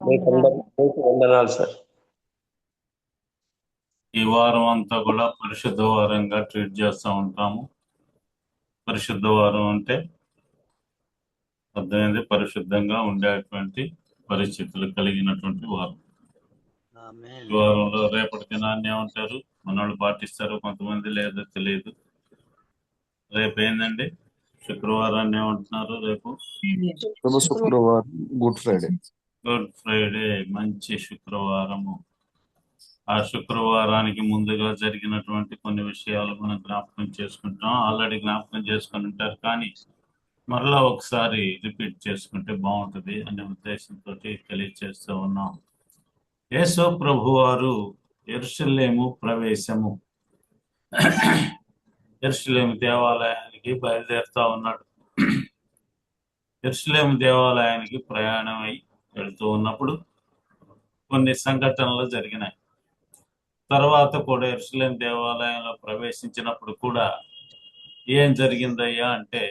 మీకు వందనాలు సార్. ఈ వారం అంతా కూడా పరిశుద్ధ వారంగా ట్రీట్ చేస్తూ ఉంటాము. పరిశుద్ధ వారం అంటే అర్థమైంది, పరిశుద్ధంగా ఉండేటువంటి పరిస్థితులు కలిగినటువంటి వారం. ఈ వారంలో రేపటి దినాన్ని ఏమంటారు, మనోళ్ళు పాటిస్తారు, కొంతమంది లేదో తెలియదు. రేపు ఏందండి, శుక్రవారాన్ని ఏమంటున్నారు? రేపు శుక్రవారం గుడ్ ఫ్రైడే. గుడ్ ఫ్రైడే, మంచి శుక్రవారము. ఆ శుక్రవారానికి ముందుగా జరిగినటువంటి కొన్ని విషయాలు మనం జ్ఞాపకం చేసుకుంటాం. ఆల్రెడీ జ్ఞాపకం చేసుకుని ఉంటారు, కానీ మరలా ఒకసారి రిపీట్ చేసుకుంటే బాగుంటుంది అనే ఉద్దేశంతో తెలియజేస్తూ ఉన్నాం. యేసు ప్రభువారు యెరూషలేము ప్రవేశము. యెరూషలేము దేవాలయానికి బయలుదేరుతా ఉన్నాడు. యెరూషలేము దేవాలయానికి ప్రయాణమై వెళ్తూ ఉన్నప్పుడు కొన్ని సంఘటనలు జరిగినాయి. తర్వాత కూడా యెరూషలేము దేవాలయంలో ప్రవేశించినప్పుడు కూడా ఏం జరిగిందయ్యా అంటే,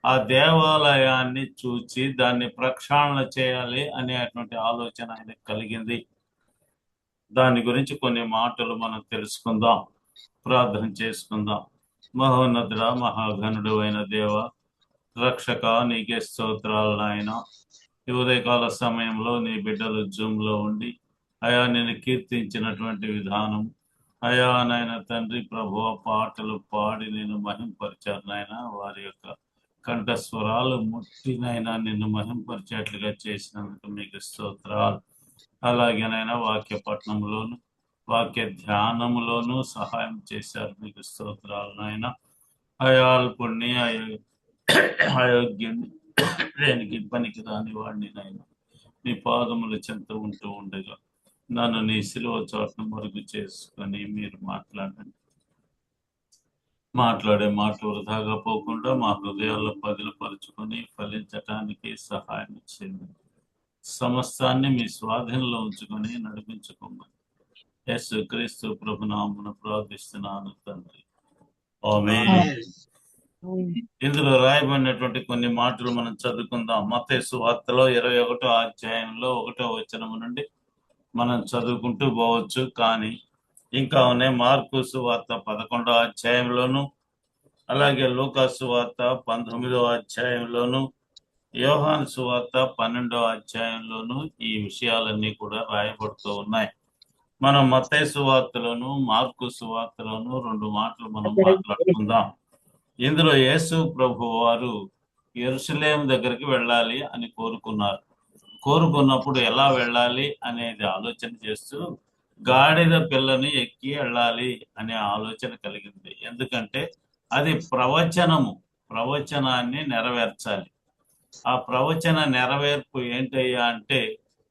ఆ దేవాలయాన్ని చూచి దాన్ని ప్రక్షాళన చేయాలి అనేటువంటి ఆలోచన ఆయనకు కలిగింది. దాని గురించి కొన్ని మాటలు మనం తెలుసుకుందాం, ప్రార్థన చేసుకుందాం. మహోన్నతుడ, మహాఘనుడు అయిన దేవ, రక్షక, నీకే స్తోత్రాలు నాయన. ఈ ఉదయకాల సమయంలో నీ బిడ్డలు జూమ్లో ఉండి అయా నేను కీర్తించినటువంటి విధానం, అయా నాయన తండ్రి ప్రభువ పాటలు పాడి నేను మహింపరిచారు నాయన. వారి యొక్క కంఠస్వరాలు ముట్టినైనా నిన్ను మహింపరిచేట్లుగా చేసినందుకు మీకు స్తోత్రాలు. అలాగేనైనా వాక్య పఠనంలోను వాక్య ధ్యానములోను సహాయం చేశారు, మీకు స్తోత్రాలు నాయన. అయాల్పుణ్ణి అయోగ్యుణ్ణి దేనికి పనికి రాని వాడిని నాయన, నీ పాదముల చెంత ఉంటూ ఉండగా నన్ను నీ సిలువ చోట్ను మరుగు చేసుకొని మీరు మాట్లాడే మాటలు వృధాగా పోకుండా మా హృదయాల్లో పదిలపరుచుకొని ఫలించటానికి సహాయం చేయండి. సమస్తాన్ని మీ స్వాధీనంలో ఉంచుకొని నడిపించుకోమని యేసు క్రీస్తు ప్రభునామమున ప్రార్థిస్తున్నాను తండ్రి, ఆమేన్. ఇందులో రాయబడినటువంటి కొన్ని మాటలు మనం చదువుకుందాం. మత్తయి సువార్తలో 21వ అధ్యాయంలో 1వ వచనం నుండి మనం చదువుకుంటూ పోవచ్చు, కానీ ఇంకా ఉన్నాయి. మార్కు సువార్త 11వ అధ్యాయంలోను, అలాగే లూకా సువార్త 19వ అధ్యాయంలోను, యోహాను సువార్త 12వ అధ్యాయంలోను ఈ విషయాలన్నీ కూడా రాయబడుతూ ఉన్నాయి. మనం మత్తయి సువార్తలోను మార్కు సువార్తలోను 2 మాటలు మనం మాట్లాడుకుందాం. ఇందులో యేసు ప్రభు వారు యెరూషలేము దగ్గరికి వెళ్ళాలి అని కోరుకున్నప్పుడు ఎలా వెళ్ళాలి అనేది ఆలోచన చేస్తూ గాడిద పిల్లని ఎక్కి వెళ్ళాలి అనే ఆలోచన కలిగింది. ఎందుకంటే అది ప్రవచనాన్ని నెరవేర్చాలి. ఆ ప్రవచన నెరవేర్పు ఏంటయ్యా అంటే,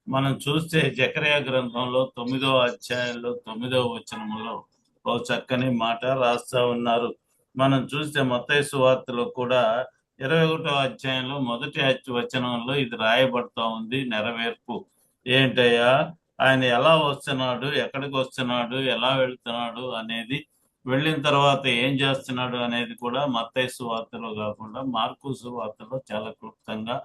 మనం చూస్తే జకర్యా గ్రంథంలో 9వ అధ్యాయంలో 9వ వచనంలో ఓ చక్కని మాట రాస్తా ఉన్నారు. మనం చూస్తే మత్తయి సువార్తలో కూడా 21వ అధ్యాయంలో 1వ వచనంలో ఇది రాయబడతా ఉంది. నెరవేర్పు ఏంటయ్యా, ఆయన ఎలా వస్తున్నాడు, ఎక్కడికి వస్తున్నాడు, ఎలా వెళ్తున్నాడు అనేది, వెళ్ళిన తర్వాత ఏం చేస్తున్నాడు అనేది కూడా మత్తయి సువార్తలో కాకుండా మార్కు సువార్తలో చాలా క్లుప్తంగా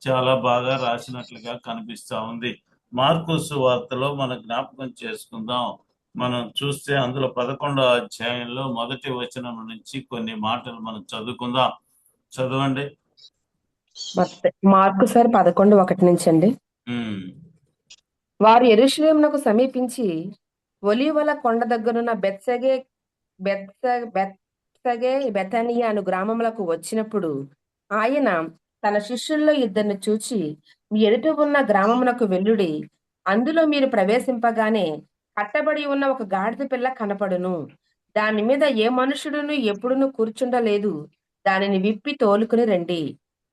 చాలా బాగా రాసినట్లుగా కనిపిస్తా ఉంది. మార్కు సువార్తలో మనం జ్ఞాపకం చేసుకుందాం. మనం చూస్తే అందులో 11వ అధ్యాయంలో 1వ వచనం నుంచి కొన్ని మాటలు మనం చదువుకుందాం. చదవండి. మార్కు సార్ 11:1 నుంచి అండి. వారు యెరూషలేమునకు సమీపించి ఒలీవల కొండ దగ్గరున్న బెతనియా అను గ్రామములకు వచ్చినప్పుడు ఆయన తన శిష్యుల్లో 2 చూచి, మీ ఎదుట ఉన్న గ్రామమునకు వెళ్ళుడి, అందులో మీరు ప్రవేశింపగానే కట్టబడి ఉన్న ఒక గాడిద పిల్ల కనపడును, దాని మీద ఏ మనుషుడును ఎప్పుడును కూర్చుండలేదు, దానిని విప్పి తోలుకుని రండి.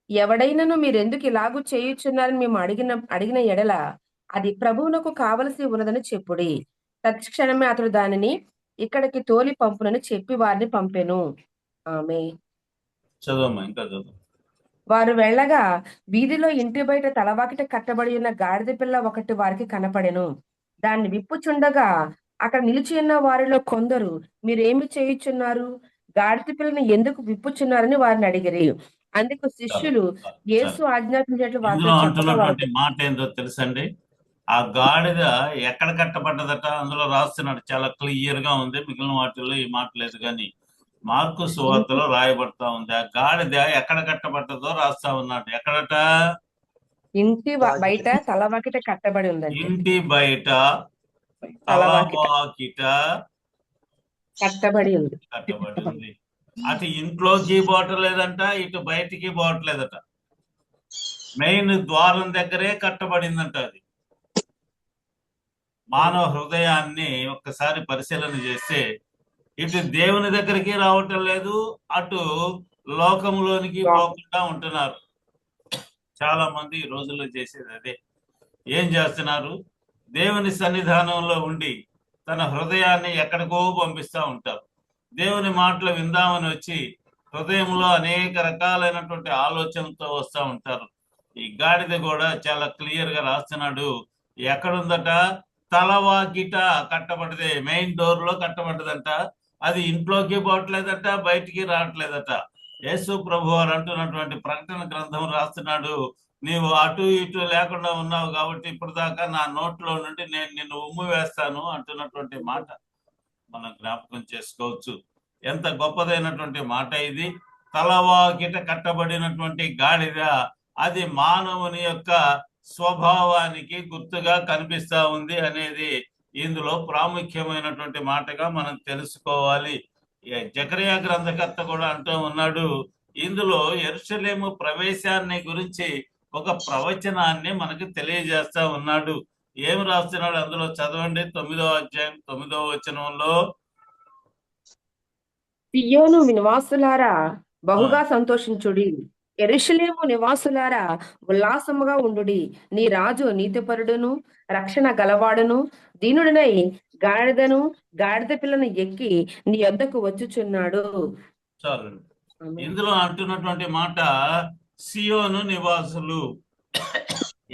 ఎవడైనను మీరెందుకు ఇలాగూ చేయుచున్నారని మేము అడిగిన ఎడల అది ప్రభువునకు కావలసి ఉన్నదని చెప్పుడి. తత్క్షణమే అతడు దానిని ఇక్కడికి తోలి పంపునని చెప్పి వారిని పంపెను. ఆమేన్. వారు వెళ్ళగా వీధిలో ఇంటి బయట తలవాకిట కట్టబడి ఉన్న గాడిద పిల్ల ఒకటి వారికి కనపడెను. దాన్ని విప్పుచుండగా అక్కడ నిలిచి ఉన్న వారిలో కొందరు, మీరేమి చేయుచున్నారు, గాడిద పిల్లని ఎందుకు విప్పుచున్నారని వారిని అడిగిరి. అందుకు శిష్యులు యేసు ఆజ్ఞాపించేట్లు మాట ఏందో తెలుసండి. ఆ గాడిద ఎక్కడ కట్టబడ్డదట అందులో రాస్తున్నాడు, చాలా క్లియర్ గా ఉంది. మిగిలిన వాటిల్లో ఈ మాట లేదు, కానీ మార్కు సువార్తలో రాయబడతా ఉంది. ఆ గాడిద ఎక్కడ కట్టబడ్డదో రాస్తా ఉన్నాడు. ఎక్కడట? బయట తలవాకిట కట్టబడి ఉందండి. ఇంటి బయట తలవాకిట తలవాకిట కట్టబడి ఉంది. కట్టబడి ఉంది. అటు ఇంట్లోకి పోవట్లేదంట, ఇటు బయటికి పోవట్లేదట. మెయిన్ ద్వారం దగ్గరే కట్టబడిందంట. అది మానవ హృదయాన్ని ఒక్కసారి పరిశీలన చేస్తే ఇటు దేవుని దగ్గరికి రావటం లేదు, అటు లోకంలోనికి పోకుండా ఉంటున్నారు. చాలా మంది ఈ రోజుల్లో చేసేది అదే. ఏం చేస్తున్నారు? దేవుని సన్నిధానంలో ఉండి తన హృదయాన్ని ఎక్కడికో పంపిస్తూ ఉంటారు. దేవుని మాటలు విందామని వచ్చి హృదయంలో అనేక రకాలైనటువంటి ఆలోచనలతో వస్తూ ఉంటారు. ఈ గాడిద కూడా చాలా క్లియర్ గా రాస్తున్నాడు. ఎక్కడుందట? తలవాకిట కట్టబడితే, మెయిన్ డోర్ లో కట్టబడ్డదంట. అది ఇంట్లోకి పోవట్లేదట, బయటికి రావట్లేదట. యేసు ప్రభు వారు అంటున్నటువంటి ప్రకటన గ్రంథం రాస్తున్నాడు, నీవు అటు ఇటు లేకుండా ఉన్నావు కాబట్టి ఇప్పుడు దాకా నా నోట్లో నుండి నేను నిన్ను ఉమ్ము వేస్తాను అంటున్నటువంటి మాట మనం జ్ఞాపకం చేసుకోవచ్చు. ఎంత గొప్పదైనటువంటి మాట ఇది. తలవాకిట కట్టబడినటువంటి గాడిద అది మానవుని యొక్క స్వభావానికి గుర్తుగా కనిపిస్తా ఉంది అనేది ఇందులో ప్రాముఖ్యమైనటువంటి మాటగా మనం తెలుసుకోవాలి. జకరియా గ్రంథకర్త కూడా అంటూ ఉన్నాడు, ఇందులో యెరూషలేము ప్రవేశాన్ని గురించి ఒక ప్రవచనాన్ని మనకి తెలియజేస్తా ఉన్నాడు. ఏమి రాస్తున్నాడు అందులో చదవండి. 9వ అధ్యాయం 9వ వచనంలో, సియోను నివాసులారా బహుగా సంతోషించుడి, యెరూషలేము నివాసులారా ఉల్లాసముగా ఉండుడి. నీ రాజు నీతిపరుడును రక్షణ గలవాడును దీనుడనై గాడిదను గాడిద పిల్లను ఎక్కి నీ యొద్దకు వచ్చుచున్నాడు. చాలు. ఇందులో అంటున్నటువంటి మాట, సియోను నివాసులు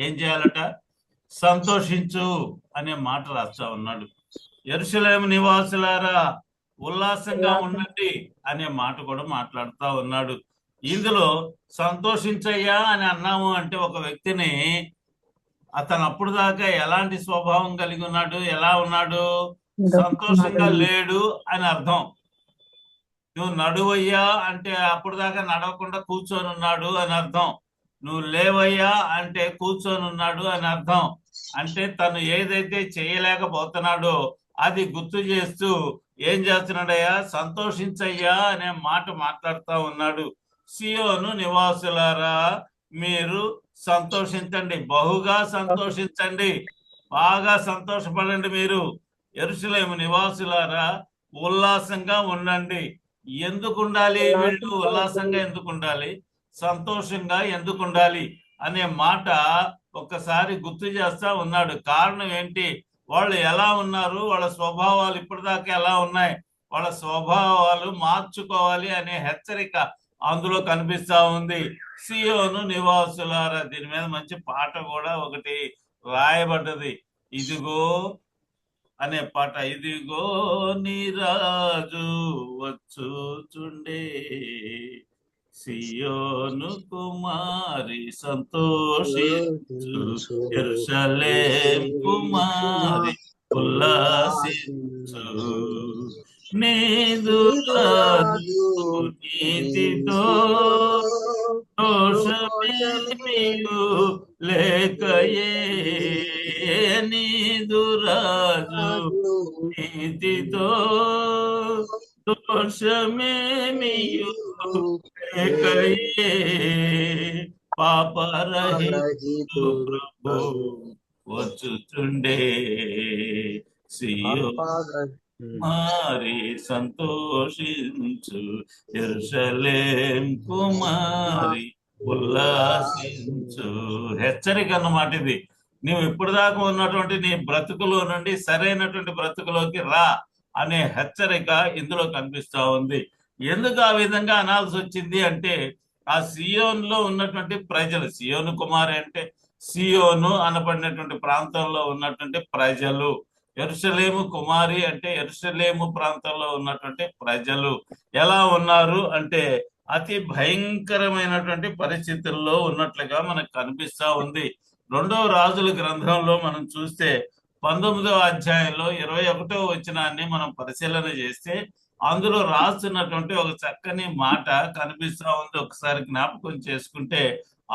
ఏం చేయాలట? సంతోషించు అనే మాట రాస్తా ఉన్నాడు. యెరూషలేము నివాసులారా ఉల్లాసంగా ఉండండి అనే మాట కూడా మాట్లాడుతా ఉన్నాడు. ఇందులో సంతోషించయ్యా అని అన్నాము అంటే ఒక వ్యక్తిని అతను అప్పుడు దాకా ఎలాంటి స్వభావం కలిగి ఉన్నాడు, ఎలా ఉన్నాడు? సంతోషంగా లేడు అని అర్థం. నువ్వు నడువయ్యా అంటే అప్పుడు దాకా నడవకుండా కూర్చొని ఉన్నాడు అని అర్థం. నువ్వు లేవయ్యా అంటే కూర్చొని ఉన్నాడు అని అర్థం. అంటే తను ఏదైతే చేయలేకపోతున్నాడో అది గుర్తు చేస్తూ ఏం చేస్తున్నాడయ్యా? సంతోషించయ్యా అనే మాట మాట్లాడుతూ ఉన్నాడు. సియోను నివాసులారా మీరు సంతోషించండి, బహుగా సంతోషించండి, బాగా సంతోషపడండి. మీరు యెరూషలేము నివాసులారా ఉల్లాసంగా ఉండండి. ఎందుకు ఉండాలి వీళ్ళు? ఉల్లాసంగా ఎందుకు ఉండాలి, సంతోషంగా ఎందుకు ఉండాలి అనే మాట ఒక్కసారి గుర్తు చేస్తా ఉన్నాడు. కారణం ఏంటి? వాళ్ళు ఎలా ఉన్నారు, వాళ్ళ స్వభావాలు ఇప్పటిదాకా ఎలా ఉన్నాయి, వాళ్ళ స్వభావాలు మార్చుకోవాలి అనే హెచ్చరిక అందులో కనిపిస్తా ఉంది. సియోను నివాసులారా, దీని మీద మంచి పాట కూడా ఒకటి రాయబడ్డది, ఇదిగో అనే పాట. ఇదిగో నీ రాజు వచ్చుచుండే, సియోను కుమారి సంతోషించు, యెరూషలేం కుమారి ఉల్లాసించు, నీదు రాజు నీతితో దోషమేమియు లేకయే, నీదు రాజు నీతితో దోషమేమియు లేకయే, పాపరహితు ప్రభు వచ్చుచుండే, సియోను కుమారి సంతోషించు, యెరూషలేం కుమారి ఉల్లాసించు. హెచ్చరిక అన్నమాట ఇది. నువ్వు ఇప్పుడు దాకా ఉన్నటువంటి నీ బ్రతుకులో నుండి సరైనటువంటి బ్రతుకులోకి రా అనే హెచ్చరిక ఇందులో కనిపిస్తా ఉంది. ఎందుకు ఆ విధంగా అనాల్సి వచ్చింది అంటే, ఆ సియోన్లో ఉన్నటువంటి ప్రజలు, సియోను కుమారి అంటే సియోను అనబడినటువంటి ప్రాంతంలో ఉన్నటువంటి ప్రజలు, యెరూషలేము కుమారి అంటే యెరూషలేము ప్రాంతంలో ఉన్నటువంటి ప్రజలు ఎలా ఉన్నారు అంటే అతి భయంకరమైనటువంటి పరిస్థితుల్లో ఉన్నట్లుగా మనకు కనిపిస్తా ఉంది. రెండవ రాజుల గ్రంథంలో మనం చూస్తే 19వ అధ్యాయంలో 21వ వచనాన్ని మనం పరిశీలన చేస్తే అందులో రాస్తున్నటువంటి ఒక చక్కని మాట కనిపిస్తా ఉంది. ఒకసారి జ్ఞాపకం చేసుకుంటే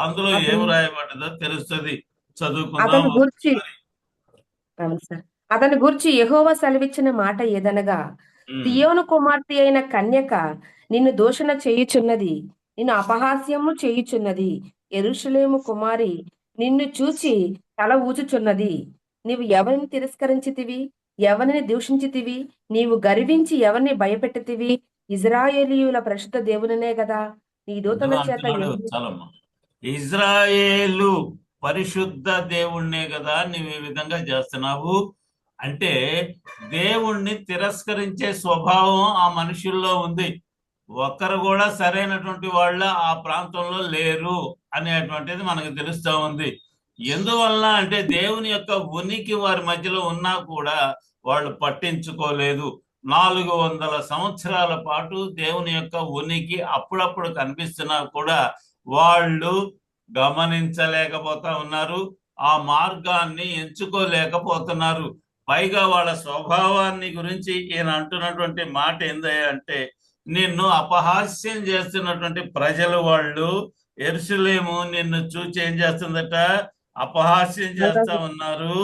అందులో ఏం రాయబడ్డదో తెలుస్తుంది. చదువుకుందాం అతని గూర్చి ఒకసారి. అవును సార్. అతని గూర్చి యెహోవా సెలవిచ్చిన మాట ఏదనగా, ఉమ్, సియోను కుమార్తె అయిన కన్యక నిన్ను దూషణ చేయుచున్నది, నిన్ను అపహాస్యము చేయుచున్నది. యెరూషలేము కుమారి నిన్ను చూచి తల ఊచుచున్నది. నీవు ఎవరిని తిరస్కరించితివి? ఎవరిని దూషించితివి? నీవు గర్వించి ఎవరిని భయపెట్టితివి? ఇజ్రాయేలీయుల పరిశుద్ధ దేవునినే గదా నీ దూతల ఇదిగో చేత అంటున్నాడు చాలమ్మా. ఇజ్రాయేలు పరిశుద్ధ దేవుణ్ణే కదా నువ్వు ఈ విధంగా చేస్తున్నావు అంటే దేవుణ్ణి తిరస్కరించే స్వభావం ఆ మనుషుల్లో ఉంది. ఒక్కరు కూడా సరైనటువంటి వాళ్ళ ఆ ప్రాంతంలో లేరు అనేటువంటిది మనకు తెలుస్తా ఉంది. ఎందువల్ల అంటే దేవుని యొక్క ఉనికి వారి మధ్యలో ఉన్నా కూడా వాళ్ళు పట్టించుకోలేదు. 400 సంవత్సరాల పాటు దేవుని యొక్క ఉనికి అప్పుడప్పుడు కనిపిస్తున్నా కూడా వాళ్ళు గమనించలేకపోతా ఉన్నారు. ఆ మార్గాన్ని ఎంచుకోలేకపోతున్నారు. పైగా వాళ్ళ స్వభావాన్ని గురించి ఈయన అంటున్నటువంటి మాట ఏందంటే, నిన్ను అపహాస్యం చేస్తున్నటువంటి ప్రజలు వాళ్ళు యెరూషలేము నిన్ను చూచి ఏం చేస్తుందట? అపహాస్యం చేస్తా ఉన్నారు.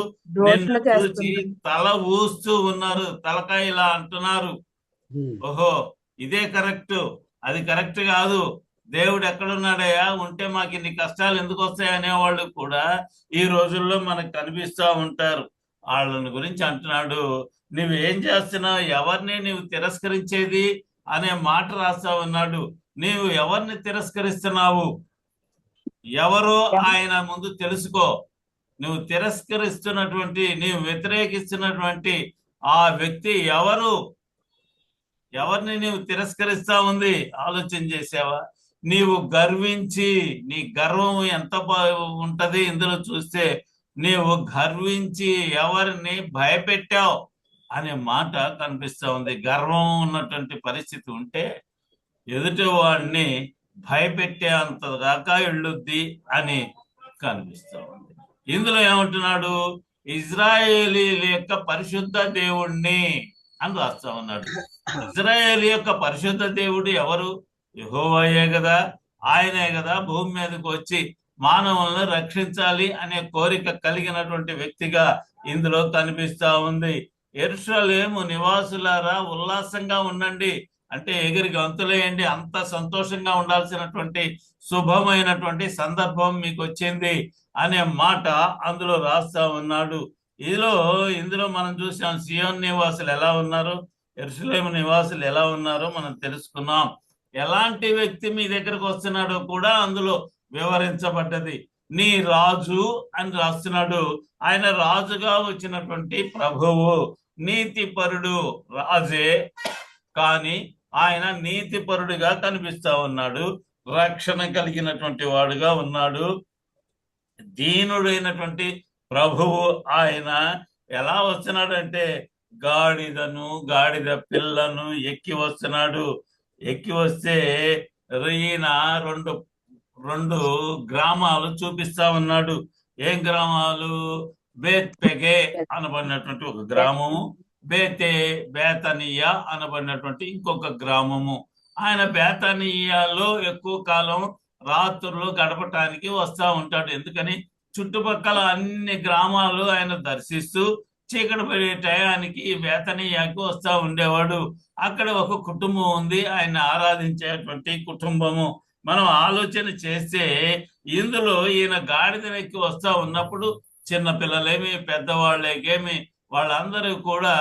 నిన్ను దూషణ చూచి చేస్తుంది. తల ఊస్తూ ఉన్నారు. తలకాయ ఇలా అంటున్నారు. ఓహో, ఇదే కరెక్ట్, అది కరెక్ట్ కాదు. దేవుడు ఎక్కడున్నాడయ్యా? ఉంటే మాకు ఇన్ని కష్టాలు ఎందుకు వస్తాయి అనేవాళ్ళు కూడా ఈ రోజుల్లో మనకు కనిపిస్తూ ఉంటారు. వాళ్ళని గురించి అంటున్నాడు, నువ్వేం చేస్తున్నావు? ఎవరిని నువ్వు తిరస్కరించేది అనే మాట రాస్తా ఉన్నాడు. నీవు ఎవరిని తిరస్కరిస్తున్నావు? ఎవరో ఆయన ముందు తెలుసుకో. నువ్వు తిరస్కరిస్తున్నటువంటి, నీవు వ్యతిరేకిస్తున్నటువంటి ఆ వ్యక్తి ఎవరు? ఎవరిని నీవు తిరస్కరిస్తా ఉంది? ఆలోచన చేసావా? నీవు గర్వించి, నీ గర్వం ఎంత ఉంటది ఇందులో చూస్తే, నీవు గర్వించి ఎవరిని భయపెట్టావు అనే మాట కనిపిస్తా ఉంది. గర్వం ఉన్నటువంటి పరిస్థితి ఉంటే ఎదుటి వాడిని భయపెట్టే అంత దాకా వెళ్ళుద్ది అని కనిపిస్తా ఉంది. ఇందులో ఏమంటున్నాడు? ఇజ్రాయేలీల యొక్క పరిశుద్ధ దేవుణ్ణి అని రాస్తా ఉన్నాడు. ఇజ్రాయేల్ యొక్క పరిశుద్ధ దేవుడు ఎవరు? యెహోవాయే కదా. ఆయనే కదా భూమి మీదకి వచ్చి మానవులను రక్షించాలి అనే కోరిక కలిగినటువంటి వ్యక్తిగా ఇందులో కనిపిస్తా ఉంది. యెరూషలేము నివాసులారా ఉల్లాసంగా ఉండండి అంటే ఎగిరి గంతులేయండి, అంత సంతోషంగా ఉండాల్సినటువంటి శుభమైనటువంటి సందర్భం మీకు వచ్చింది అనే మాట అందులో రాస్తా ఉన్నాడు. ఇందులో మనం చూసాం సియోన్ నివాసులు ఎలా ఉన్నారు, యెరూషలేము నివాసులు ఎలా ఉన్నారో మనం తెలుసుకున్నాం. ఎలాంటి వ్యక్తి మీ దగ్గరకు వస్తున్నాడో కూడా అందులో వివరించబడ్డది. నీ రాజు అని రాస్తున్నాడు. ఆయన రాజుగా వచ్చినటువంటి ప్రభువు, నీతిపరుడు రాజే, కానీ ఆయన నీతిపరుడుగా కనిపిస్తా ఉన్నాడు. రక్షణ కలిగినటువంటి వాడుగా ఉన్నాడు. దీనుడైనటువంటి ప్రభువు ఆయన ఎలా వస్తున్నాడంటే గాడిద పిల్లను ఎక్కి వస్తున్నాడు. ఎక్కి వస్తే ఈయన రెండు గ్రామాలు చూపిస్తా ఉన్నాడు. ఏం గ్రామాలు? బేత్పెగే అనబడినటువంటి ఒక గ్రామము, బేతనియా అనబడినటువంటి ఇంకొక గ్రామము. ఆయన బేతనియాలో ఎక్కువ కాలం రాత్రులు గడపటానికి వస్తా ఉంటాడు. ఎందుకని? చుట్టుపక్కల అన్ని గ్రామాలు ఆయన దర్శిస్తూ చీకటి పడే టయానికి బేతనియాకి వస్తా ఉండేవాడు. అక్కడ ఒక కుటుంబం ఉంది, ఆయన ఆరాధించేటువంటి కుటుంబము. మనం ఆలోచన చేస్తే ఇందులో ఈయన గాడిదనెక్కి వస్తా ఉన్నప్పుడు చిన్న పిల్లలేమి పెద్దవాళ్ళకేమి వాళ్ళందరూ కూడా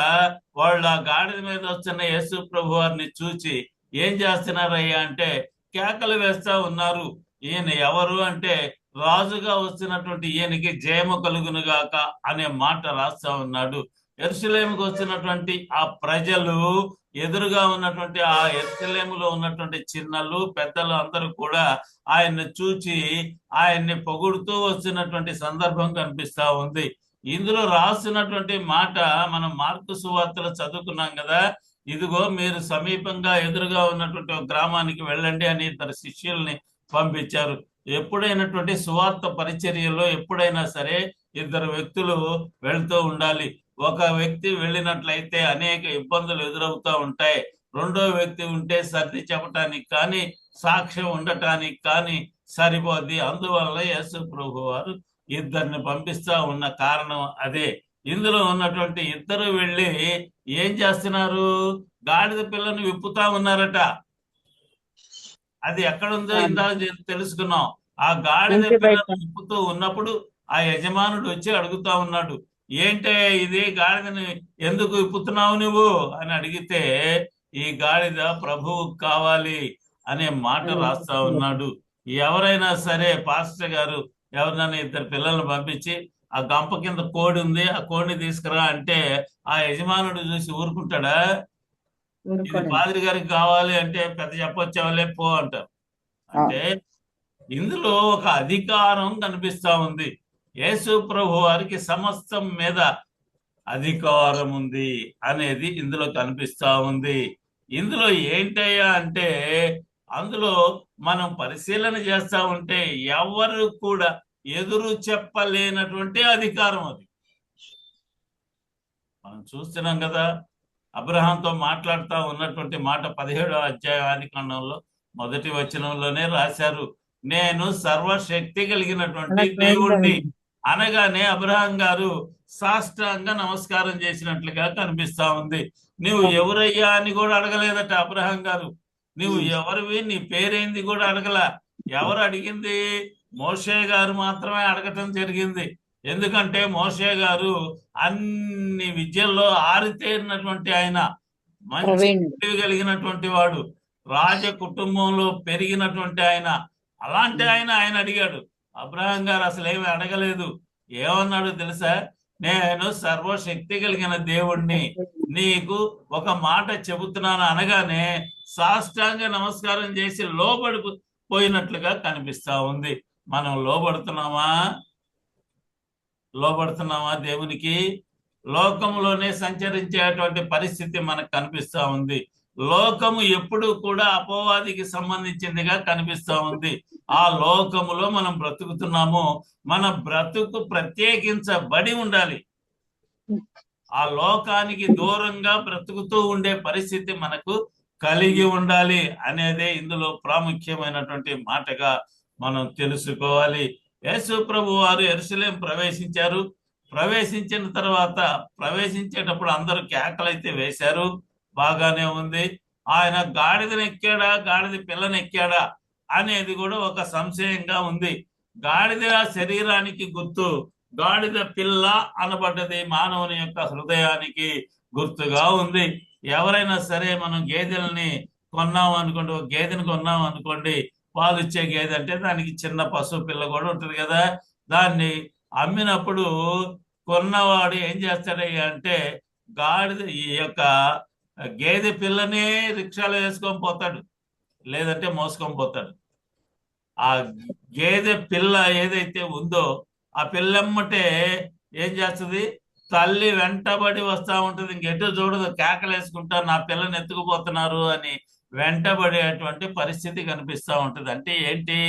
వాళ్ళ గాడిద మీద వస్తున్న యేసు ప్రభు వారిని చూచి ఏం చేస్తున్నారయ్యా అంటే కేకలు వేస్తా ఉన్నారు. ఈయన ఎవరు అంటే రాజుగా వస్తున్నటువంటి ఈయనకి జయము కలుగునుగాక అనే మాట రాస్తా ఉన్నాడు. యెరూషలేముకు వచ్చినటువంటి ఆ ప్రజలు, ఎదురుగా ఉన్నటువంటి ఆ యెరూషలేములో ఉన్నటువంటి చిన్నలు పెద్దలు అందరూ కూడా ఆయన్ని చూచి ఆయన్ని పొగుడుతూ వస్తున్నటువంటి సందర్భం కనిపిస్తా ఉంది. ఇందులో రాస్తున్నటువంటి మాట మనం మార్కు సువార్తలో చదువుకున్నాం కదా. ఇదిగో మీరు సమీపంగా ఎదురుగా ఉన్నటువంటి ఒక గ్రామానికి వెళ్ళండి అని ఇద్దరు శిష్యుల్ని పంపించారు. ఎప్పుడైనటువంటి సువార్త పరిచర్యలో ఎప్పుడైనా సరే ఇద్దరు వ్యక్తులు వెళ్తూ ఉండాలి. ఒక వ్యక్తి వెళ్ళినట్లయితే అనేక ఇబ్బందులు ఎదురవుతూ ఉంటాయి. రెండో వ్యక్తి ఉంటే సర్ది చెప్పటానికి కానీ సాక్ష్యం ఉండటానికి కానీ సరిపోద్ది. అందువల్ల యేసు ప్రభు వారు ఇద్దరిని పంపిస్తా ఉన్న కారణం అదే. ఇందులో ఉన్నటువంటి ఇద్దరు వెళ్ళి ఏం చేస్తున్నారు? గాడిద పిల్లను విప్పుతా ఉన్నారట. అది ఎక్కడుందో ఇందాక తెలుసుకున్నాం. ఆ గాడిద పిల్లను విప్పుతూ ఉన్నప్పుడు ఆ యజమానుడు వచ్చి అడుగుతా ఉన్నాడు, ఏంటే ఇది గాడిదని ఎందుకు విప్పుతున్నావు నువ్వు అని అడిగితే, ఈ గాడిద ప్రభువు కావాలి అనే మాట రాస్తా ఉన్నాడు. ఎవరైనా సరే పాస్టర్ గారు ఎవరినైనా ఇద్దరు పిల్లల్ని పంపించి ఆ గంప కింద కోడి ఉంది, ఆ కోడిని తీసుకురా అంటే ఆ యజమానుడు చూసి ఊరుకుంటాడా? ఇది పాదిరి గారికి కావాలి అంటే పెద్ద చెప్పొచ్చావులే పో అంటారు. అంటే ఇందులో ఒక అధికారం కనిపిస్తా ఉంది. యేసు ప్రభు వారికి సమస్తం మీద అధికారం ఉంది అనేది ఇందులో కనిపిస్తా ఉంది. ఇందులో ఏంటయ్యా అంటే, అందులో మనం పరిశీలన చేస్తా ఉంటే ఎవరు కూడా ఎదురు చెప్పలేనటువంటి అధికారం అది. మనం చూస్తున్నాం కదా, అబ్రహాంతో మాట్లాడుతూ ఉన్నటువంటి మాట 17వ అధ్యాయం ఆదికాండంలో 1వ వచనంలోనే రాశారు, నేను సర్వశక్తి కలిగినటువంటి దేవుణ్ణి అనగానే అబ్రహాం గారు సాష్టాంగ నమస్కారం చేసినట్లుగా కనిపిస్తా ఉంది. నువ్వు ఎవరయ్యా అని కూడా అడగలేదట అబ్రహాం గారు. నువ్వు ఎవరివి, నీ పేరేంది కూడా అడగల. ఎవరు అడిగింది? మోషే గారు మాత్రమే అడగటం జరిగింది. ఎందుకంటే మోషే గారు అన్ని విద్యల్లో ఆరితేరినటువంటి ఆయన, మంచి తెలివి కలిగినటువంటి వాడు, రాజ కుటుంబంలో పెరిగినటువంటి ఆయన. అలాంటి ఆయన అడిగాడు. అబ్రహాం గారు అసలు ఏమి అడగలేదు. ఏమన్నాడు తెలుసా? నేను సర్వశక్తి కలిగిన దేవుణ్ణి, నీకు ఒక మాట చెబుతున్నాను అనగానే సాష్టాంగ నమస్కారం చేసి లోబడిపోయినట్లుగా కనిపిస్తా ఉంది. మనం లోబడుతున్నామా దేవునికి? లోకంలోనే సంచరించేటువంటి పరిస్థితి మనకు కనిపిస్తా ఉంది. లోకము ఎప్పుడు కూడా అపవాదికి సంబంధించిందిగా కనిపిస్తా ఉంది. ఆ లోకములో మనం బ్రతుకుతున్నాము. మన బ్రతుకు ప్రత్యేకించబడి ఉండాలి. ఆ లోకానికి దూరంగా బ్రతుకుతూ ఉండే పరిస్థితి మనకు కలిగి ఉండాలి అనేదే ఇందులో ప్రాముఖ్యమైనటువంటి మాటగా మనం తెలుసుకోవాలి. యేసు ప్రభు వారు యెరూషలేం ప్రవేశించారు. ప్రవేశించిన తర్వాత ప్రవేశించేటప్పుడు అందరూ కేకలైతే వేశారు, బాగానే ఉంది. ఆయన గాడిదను ఎక్కాడా, గాడిద పిల్లను ఎక్కాడా అనేది కూడా ఒక సంశయంగా ఉంది. గాడిద శరీరానికి గుర్తు, గాడిద పిల్ల అనబడ్డది మానవుని యొక్క హృదయానికి గుర్తుగా ఉంది. ఎవరైనా సరే మనం గేదెల్ని కొన్నాం అనుకోండి, ఒక గేదెని కొన్నాం అనుకోండి, పాలు ఇచ్చే గేదె అంటే దానికి చిన్న పశువు పిల్ల కూడా ఉంటుంది కదా. దాన్ని అమ్మినప్పుడు కొన్నవాడు ఏం చేస్తాడయ్యా అంటే, గాడిద ఈ యొక్క గేదె పిల్లనే రిక్షాలో వేసుకొని పోతాడు, లేదంటే మోసుకొని పోతాడు. ఆ గేదె పిల్ల ఏదైతే ఉందో ఆ పిల్లమ్మటే ఏం చేస్తుంది? తల్లి వెంటబడి వస్తా ఉంటుంది, ఇంకెటు చూడదు, కేకలేసుకుంటా నా పిల్లని ఎత్తుకుపోతున్నారు అని వెంటబడేటువంటి పరిస్థితి కనిపిస్తా ఉంటుంది. అంటే ఏంటి?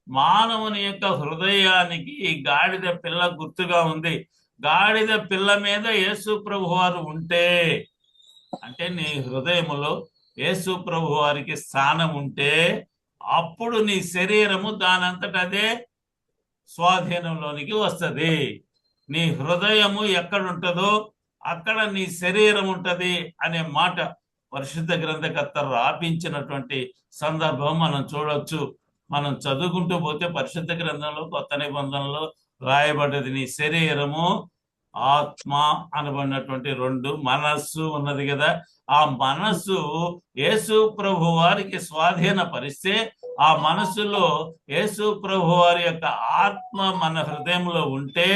మానవుని యొక్క హృదయానికి ఈ గాడిద పిల్ల గుర్తుగా ఉంది. గాడిద పిల్ల మీద యేసు ప్రభు వారు ఉంటే, అంటే నీ హృదయములో యేసు ప్రభు వారికి స్థానం ఉంటే, అప్పుడు నీ శరీరము దానంతట అదే స్వాధీనంలోనికి వస్తుంది. నీ హృదయము ఎక్కడుంటుందో అక్కడ నీ శరీరం ఉంటది అనే మాట పరిశుద్ధ గ్రంథకర్త రాపించినటువంటి సందర్భం మనం చూడొచ్చు. మనం చదువుకుంటూ పోతే పరిశుద్ధ గ్రంథంలో కొత్త నిబంధనలో రాయబడ్డది, నీ శరీరము ఆత్మ అనబడినటువంటి రెండు మనస్సు ఉన్నది కదా. ఆ మనస్సు యేసు ప్రభు వారికి స్వాధీనపరిస్తే, ఆ మనస్సులో యేసు ప్రభు వారి యొక్క ఆత్మ మన హృదయంలో ఉంటే,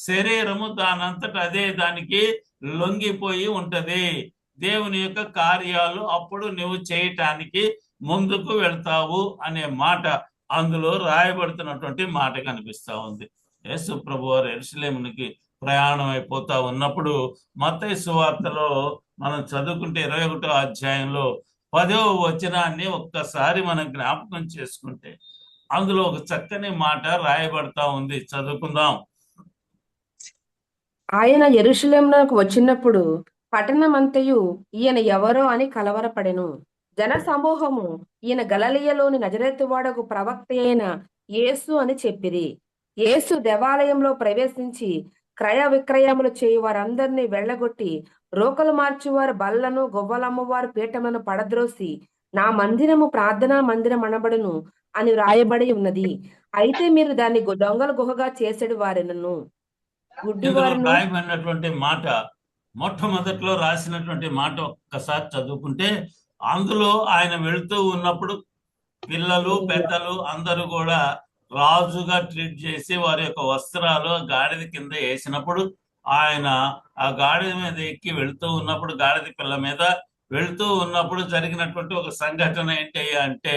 శరీరము దానంతట అదే దానికి లొంగిపోయి ఉంటది. దేవుని యొక్క కార్యాలు అప్పుడు నువ్వు చేయటానికి ముందుకు వెళ్తావు అనే మాట అందులో రాయబడుతున్నటువంటి మాట కనిపిస్తా ఉంది. యేసు ప్రభు వారు యెరూషలేమునికి ప్రయాణం అయిపోతా ఉన్నప్పుడు మత్తయి సువార్తలో మనం చదువుకుంటే 21వ అధ్యాయంలో 10వ వచనాన్ని ఒక్కసారి మనం జ్ఞాపకం చేసుకుంటే, అందులో ఒక చక్కని మాట రాయబడతా ఉంది, చదువుకుందాం. ఆయన యెరూషలేమునకు వచ్చినప్పుడు పట్టణమంతయు ఈయన ఎవరో అని కలవరపడెను. జన సమూహము ఈయన గలిలయలోని నజరేతువాడకు ప్రవక్త అయిన యేసు అని చెప్పిరి. యేసు దేవాలయంలో ప్రవేశించి క్రయ విక్రయములు చేయు వారందరినీ వెళ్ళగొట్టి రోకలు మార్చువారు బల్లను గొవ్వలమ్మవారు పీఠములను పడద్రోసి నా మందిరము ప్రార్థనా మందిరం అనబడును అని రాయబడి ఉన్నది. అయితే మీరు దాన్ని దొంగల గుహగా చేసేడు వారెనను ఇందులో గుడ్డివారును రాయబడినటువంటి మాట, మొట్టమొదట్లో రాసినటువంటి మాట ఒక్కసారి చదువుకుంటే, అందులో ఆయన వెళుతూ ఉన్నప్పుడు పిల్లలు పెద్దలు అందరూ కూడా రాజుగా ట్రీట్ చేసి వారి యొక్క వస్త్రాలు గాడిద కింద వేసినప్పుడు, ఆయన ఆ గాడిద మీద ఎక్కి వెళుతూ ఉన్నప్పుడు, గాడిద పిల్ల మీద వెళుతూ ఉన్నప్పుడు జరిగినటువంటి ఒక సంఘటన ఏంటి అంటే,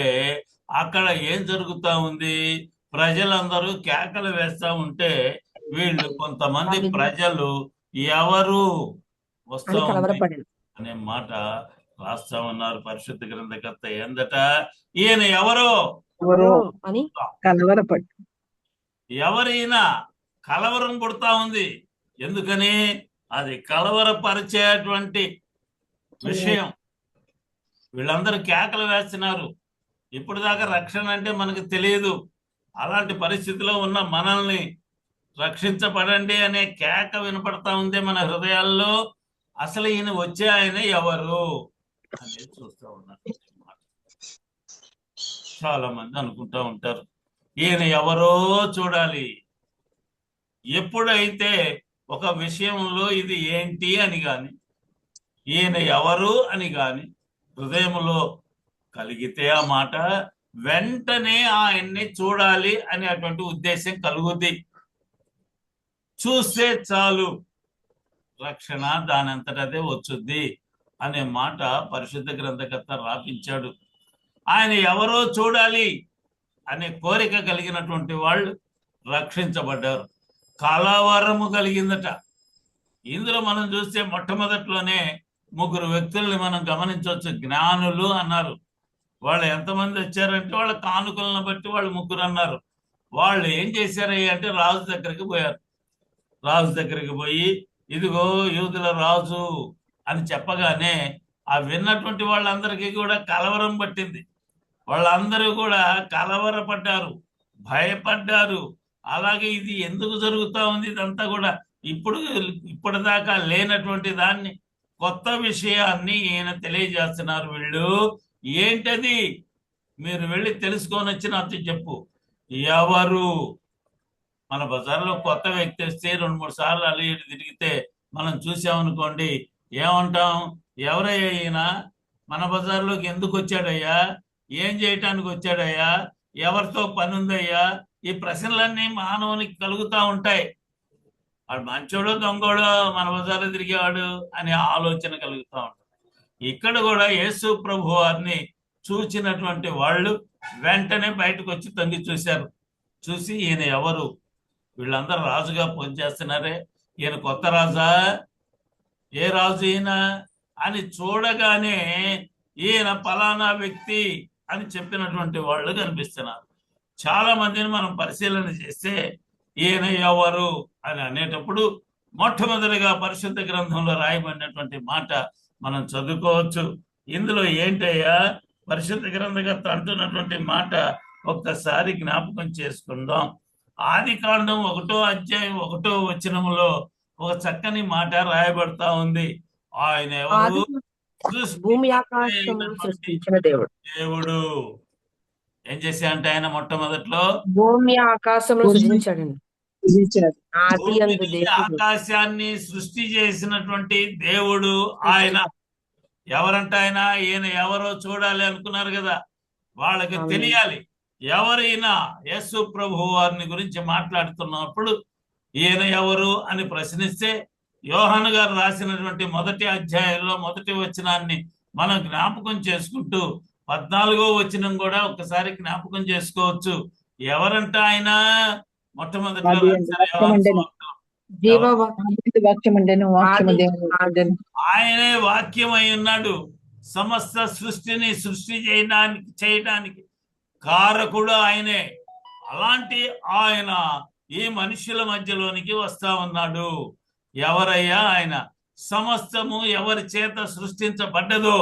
అక్కడ ఏం జరుగుతా ఉంది, ప్రజలందరూ కేకలు వేస్తా ఉంటే వీళ్ళు కొంతమంది ప్రజలు ఎవరు వస్తా అని ఉంది కలవరపడెను. అనే మాట రాస్తా ఉన్నారు పరిశుద్ధ గ్రంథకర్త. ఏందట, ఈయన ఎవరో అని కలవరపడి ఎవరైనా కలవరం పుడతా ఉంది. ఎందుకని? అది కలవరపరిచేటువంటి విషయం. వీళ్ళందరూ కేకలు వేస్తున్నారు. ఇప్పుడు దాకా రక్షణ అంటే మనకు తెలియదు. అలాంటి పరిస్థితిలో ఉన్న మనల్ని రక్షించబడండి అనే కేక వినపడతా ఉంది మన హృదయాల్లో. అసలు ఈయన వచ్చే ఆయన ఎవరు అనేది చూస్తూ ఉన్నారు. చాలా మంది అనుకుంటా ఉంటారు, ఈయన ఎవరో చూడాలి. ఎప్పుడైతే ఒక విషయంలో ఇది ఏంటి అని గాని, ఈయన ఎవరు అని గాని హృదయంలో కలిగితే ఆ మాట, వెంటనే ఆయన్ని చూడాలి అనేటువంటి ఉద్దేశం కలుగుద్ది. చూస్తే చాలు, రక్షణ దానంతటదే వచ్చుద్ది అనే మాట పరిశుద్ధ గ్రంథకర్త రాపించాడు. ఆయన ఎవరో చూడాలి అనే కోరిక కలిగినటువంటి వాళ్ళు రక్షించబడ్డారు. కలవరము కలిగిందట. ఇందులో మనం చూస్తే మొట్టమొదట్లోనే ముగ్గురు వ్యక్తుల్ని మనం గమనించవచ్చు. జ్ఞానులు అన్నారు. వాళ్ళు ఎంతమంది వచ్చారంటే వాళ్ళ కానుకలను బట్టి వాళ్ళు ముగ్గురు అన్నారు. వాళ్ళు ఏం చేశారయ్య అంటే రాజు దగ్గరికి పోయారు. రాజు దగ్గరికి పోయి, ఇదిగో యూదుల రాజు అని చెప్పగానే ఆ విన్నటువంటి వాళ్ళందరికీ కూడా కలవరం పట్టింది. వాళ్ళందరూ కూడా కలవరపడ్డారు, భయపడ్డారు. అలాగే ఇది ఎందుకు జరుగుతా ఉంది, ఇదంతా కూడా ఇప్పటిదాకా లేనటువంటి దాన్ని, కొత్త విషయాన్ని ఈయన తెలియజేస్తున్నారు. వీళ్ళు ఏంటది, మీరు వెళ్ళి తెలుసుకొని వచ్చి నాతో చెప్పు. ఎవరు? మన బజార్లో కొత్త వ్యక్తి వస్తే 2-3 సార్లు అల్లి ఇటు తిరిగితే మనం చూసామనుకోండి, ఏమంటాం, ఎవరయ్యా ఈయన, మన బజార్లోకి ఎందుకు వచ్చాడయ్యా, ఏం చేయటానికి వచ్చాడయ్యా, ఎవరితో పని ఉందయ్యా, ఈ ప్రశ్నలన్నీ మానవునికి కలుగుతూ ఉంటాయి. వాడు మంచోడో దొంగోడో మన బజార్లో తిరిగేవాడు అనే ఆలోచన కలుగుతూ ఉంటుంది. ఇక్కడ కూడా యేసు ప్రభు వారిని చూచినటువంటి వాళ్ళు వెంటనే బయటకు వచ్చి తొంగి చూశారు. చూసి ఈయన ఎవరు, వీళ్ళందరూ రాజుగా పనిచేస్తున్నారే, ఈయన కొత్త రాజా, ఏ రాజు ఈయన అని చూడగానే ఈయన ఫలానా వ్యక్తి అని చెప్పినటువంటి వాళ్ళు కనిపిస్తున్నారు. చాలా మందిని మనం పరిశీలన చేస్తే ఈయన ఎవరు అని అనేటప్పుడు మొట్టమొదటిగా పరిశుద్ధ గ్రంథంలో రాయబడినటువంటి మాట మనం చదువుకోవచ్చు. ఇందులో ఏంటయ్యా పరిశుద్ధ గ్రంథకర్త అంటున్నటువంటి మాట ఒక్కసారి జ్ఞాపకం చేసుకుందాం. ఆదికాండం 1వ అధ్యాయం 1వ వచనములో ఒక చక్కని మాట రాయబడతా ఉంది. ఆయన ఎవరు? భూమి ఆకాశములను సృష్టించిన దేవుడు. దేవుడు ఏం చేశాడంటే ఆయన మొట్టమొదట్లో భూమి ఆకాశములను సృష్టించాడండి. ఆది యందు భూమిని, దేవుడు. ఆకాశాన్ని సృష్టి చేసినటువంటి దేవుడు ఆయన. ఎవరంట ఆయన? ఈయన ఎవరో చూడాలి అనుకున్నారు కదా, వాళ్ళకి అవును. తెలియాలి ఎవరైనా. యేసు ప్రభు వారిని గురించి మాట్లాడుతున్నప్పుడు ఈయన ఎవరు అని ప్రశ్నిస్తే, యోహాను గారు రాసినటువంటి 1వ అధ్యాయంలో 1వ వచనాన్ని మనం జ్ఞాపకం చేసుకుంటూ 14వ వచనం కూడా ఒకసారి జ్ఞాపకం చేసుకోవచ్చు. ఎవరంట ఆయన? మొట్టమొదటిలో రాశారు యోహాను సువార్తలో. ఆయనే వాక్యం అయి ఉన్నాడు. సమస్త సృష్టిని సృష్టి చేయడానికి కారకుడు ఆయనే. అలాంటి ఆయన ఈ మనుషుల మధ్యలోనికి వస్తా ఉన్నాడు. ఎవరయ్యా ఆయన? సమస్తము ఎవరి చేత సృష్టించబడ్డదో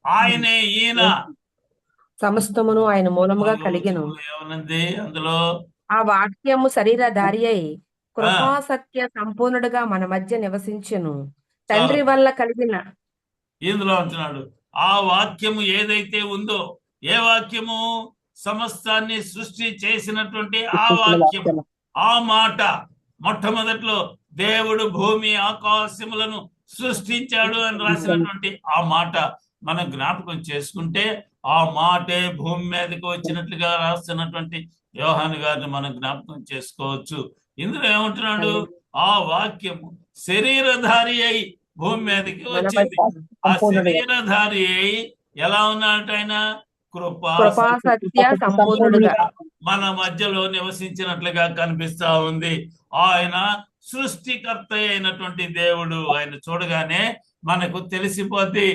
ఆయనే ఈయన. సమస్తమును ఆయన మూలముగా 4వ కలిగెను. వచనంలో ఏమనుంది అందులో? ఆ వాక్యము శరీరధారి అయి ఆ, కృపా సత్య సంపూర్ణుడుగా మన మధ్య నివసించెను. చాలు. తండ్రి వల్ల కలిగిన ఇందులో అంటున్నాడు ఆ వాక్యము ఏదైతే ఉందో, ఏ వాక్యము? సమస్తాన్ని సృష్టి చేసినటువంటి ఆ వాక్యము, ఆ మాట. మొట్టమొదట్లో దేవుడు భూమి ఆకాశములను సృష్టించాడు అని రాసినటువంటి ఆ మాట మనం జ్ఞాపకం చేసుకుంటే, ఆ మాటే భూమి మీదకి వచ్చినట్లుగా రాస్తున్నటువంటి యోహాను గారిని మనం జ్ఞాపకం చేసుకోవచ్చు. ఇందులో ఏమంటున్నాడు? ఆ వాక్యము శరీరధారి అయి భూమి మీదకి మన వచ్చింది. మధ్య ఆ శరీరధారి అయి ఎలా ఉన్నాడు ఆయన? కృపా కృపా సత్య సంపూర్ణుడుగా మన మధ్యలో నివసించినట్లుగా కనిపిస్తా ఉంది. ఆయన సృష్టికర్త అయినటువంటి దేవుడు. ఆయన చూడగానే మనకు తెలిసిపోద్ది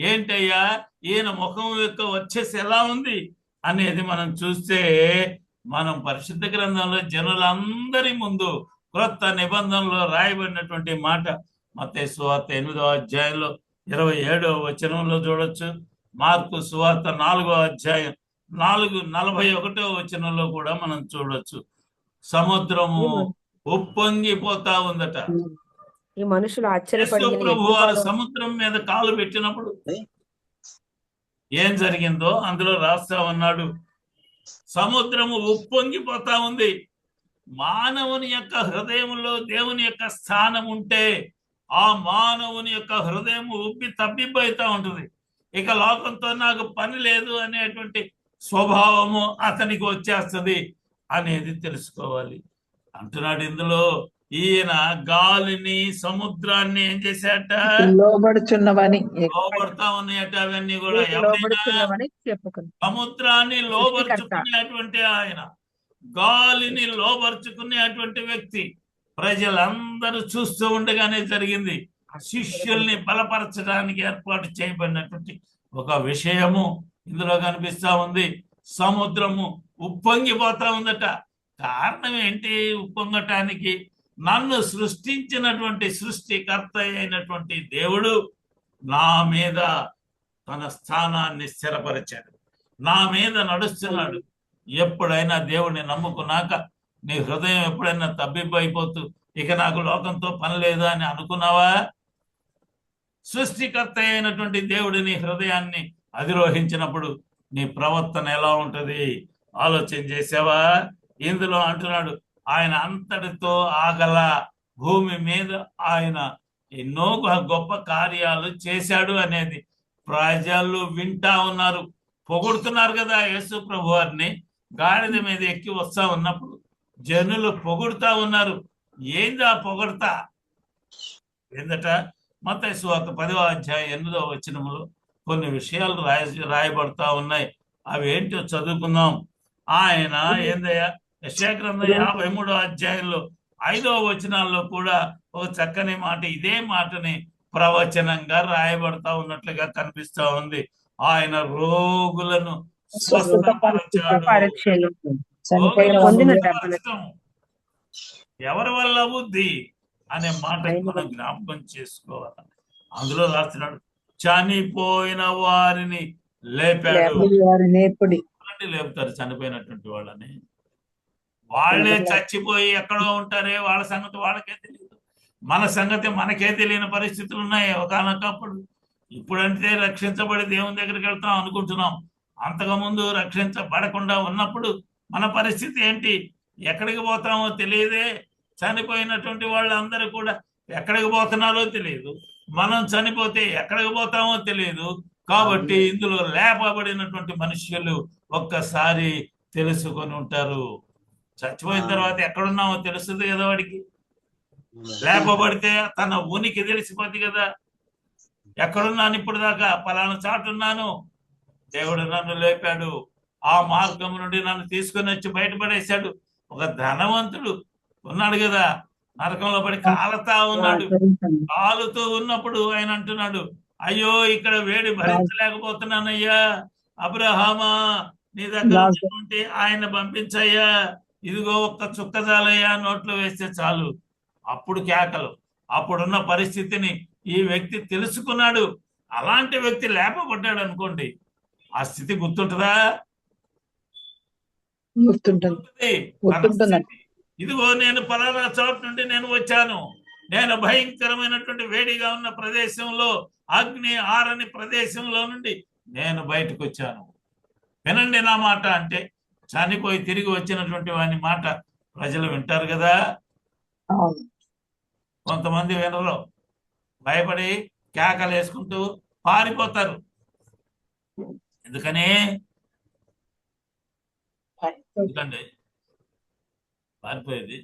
ఏంటయ్యా ఈయన ముఖం యొక్క వచ్చేసి ఎలా ఉంది అనేది మనం చూస్తే, మనం పరిశుద్ధ గ్రంథంలో జనులందరి ముందు క్రొత్త నిబంధనలో రాయబడినటువంటి మాట మత్తయి సువార్త 8వ అధ్యాయంలో 27వ వచనంలో చూడొచ్చు. మార్కు సువార్త 4వ అధ్యాయం 41వ వచనంలో కూడా మనం చూడొచ్చు. సముద్రము ఉప్పొంగిపోతా ఉందట. ఈ మనుషులు యేసు ఆశ్చర్యపడి ప్రభు వారు సముద్రం మీద కాలు పెట్టినప్పుడు ఏం జరిగిందో అందులో రాస్తా ఉన్నాడు. సముద్రము ఉప్పొంగిపోతా ఉంది. మానవుని యొక్క హృదయంలో దేవుని యొక్క స్థానం ఉంటే ఆ మానవుని యొక్క హృదయం ఉబ్బి తబ్బిబ్బైతా ఉంటుంది. ఇక లోకంతో నాకు పని లేదు అనేటువంటి స్వభావము అతనికి వచ్చేస్తుంది అనేది తెలుసుకోవాలి అంటున్నాడు. ఇందులో ఈయన గాలిని సముద్రాన్ని ఏం చేశాట? లోబడుచున్నవని లోబడతా ఉన్నాయట. అవన్నీ కూడా నీకు ఎవరైనా లోబడుచున్నవని చెప్పుకుని సముద్రాన్ని లోబరుచుకునేటువంటి ఆయన, గాలిని లోబరుచుకునేటువంటి వ్యక్తి ప్రజలందరూ చూస్తూ ఉండగానే జరిగింది. శిష్యుల్ని బలపరచడానికి ఏర్పాటు చేయబడినటువంటి ఒక విషయము ఇందులో కనిపిస్తా ఉంది. సముద్రము ఉప్పొంగిపోతా ఉందట. కారణం ఏంటి ఉప్పొంగటానికి? నన్ను సృష్టించినటువంటి సృష్టికర్త అయినటువంటి దేవుడు నా మీద తన స్థానాన్ని స్థిరపరిచాడు, నా మీద నడుస్తున్నాడు. ఎప్పుడైనా దేవుడిని నమ్ముకున్నాక నీ హృదయం ఎప్పుడైనా తబ్బిబ్బైపోతూ ఇక నాకు లోకంతో పని లేదా అని అనుకున్నావా? సృష్టికర్త అయినటువంటి దేవుడి నీ హృదయాన్ని అధిరోహించినప్పుడు నీ ప్రవర్తన ఎలా ఉంటది ఆలోచన చేసావా? ఇందులో అంటున్నాడు ఆయన అంతటితో ఆగల. భూమి మీద ఆయన ఎన్నో గొప్ప కార్యాలు చేశాడు అనేది ప్రజలు వింటా ఉన్నారు, పొగుడుతున్నారు కదా. యేసు ప్రభు వారిని గాడిద మీద ఎక్కి వస్తా ఉన్నప్పుడు జనులు పొగుడుతా ఉన్నారు. ఏందా పొగడతా? ఏందట? మత్తయి సువార్త 10వ అధ్యాయం 8వ వచనములో కొన్ని విషయాలు రాయబడతా ఉన్నాయి. అవి ఏంటో చదువుకుందాం. ఆయన ఏందయ్యా? యెషయా గ్రంథం 53వ అధ్యాయంలో 5వ వచనాల్లో కూడా ఒక చక్కని మాట, ఇదే మాటని ప్రవచనంగా రాయబడతా ఉన్నట్లుగా కనిపిస్తా ఉంది. ఆయన రోగులను స్వస్థపరచాడు. రోగులను స్వస్థపరచడం ఎవరి వల్ల అవుద్ది అనే మాట మనం జ్ఞాపకం చేసుకోవాలి. అందులో రాస్తున్నాడు చనిపోయిన వారిని లేపాడు. లేపుతారు చనిపోయినటువంటి వాళ్ళని. వాళ్ళే చచ్చిపోయి ఎక్కడో ఉంటారే, వాళ్ళ సంగతి వాళ్ళకే తెలియదు, మన సంగతి మనకే తెలియని పరిస్థితులు ఉన్నాయి ఒకనొకప్పుడు. ఇప్పుడంటే రక్షించబడి దేవుని దగ్గరికి వెళ్తాం అనుకుంటున్నాం. అంతకుముందు రక్షించబడకుండా ఉన్నప్పుడు మన పరిస్థితి ఏంటి? ఎక్కడికి పోతామో తెలియదే. చనిపోయినటువంటి వాళ్ళందరూ కూడా ఎక్కడికి పోతున్నారో తెలియదు, మనం చనిపోతే ఎక్కడికి పోతామో తెలియదు. కాబట్టి ఇందులో లేపబడినటువంటి మనుష్యులు ఒక్కసారి తెలుసుకొని ఉంటారు. చచ్చిపోయిన తర్వాత ఎక్కడున్నామో తెలుస్తుంది కదా వాడికి. లేపబడితే తన ఉనికి తెలిసిపోద్ది కదా. ఎక్కడున్నాను ఇప్పుడు దాకా? పలానా చాటున్నాను, దేవుడు నన్ను లేపాడు, ఆ మార్గం నుండి నన్ను తీసుకుని వచ్చి బయటపడేశాడు. ఒక ధనవంతుడు ఉన్నాడు కదా, నరకంలో పడి కాలుతా ఉన్నాడు. కాలుతూ ఉన్నప్పుడు ఆయన అంటున్నాడు, అయ్యో ఇక్కడ వేడి భరించలేకపోతున్నానయ్యా, అబ్రహామా నీ దగ్గర ఉంటే ఆయన పంపించయ్యా, ఇదిగో ఒక్క చుక్కజాలయ్యా నోట్లో వేస్తే చాలు, అప్పుడు కేకలు. అప్పుడున్న పరిస్థితిని ఈ వ్యక్తి తెలుసుకున్నాడు. అలాంటి వ్యక్తి లేపబడ్డాడు అనుకోండి, ఆ స్థితి గుర్తుంటుందా? గుర్తుంటుంది. ఉంటుంది. తన గుర్తుంటుందండి. స్థితి, ఇదిగో నేను పలానా చోటు నుండి నేను వచ్చాను, నేను భయంకరమైనటువంటి వేడిగా ఉన్న ప్రదేశంలో, అగ్ని ఆరని ప్రదేశంలో నుండి నేను బయటకు వచ్చాను, వినండి నా మాట అంటే చనిపోయి తిరిగి వచ్చినటువంటి వాని మాట ప్రజలు వింటారు కదా. అవును. కొంతమంది వినరు, భయపడి కేకలు వేసుకుంటూ పారిపోతారు. ఎందుకని? ఎందుకండి పారిపోయేది?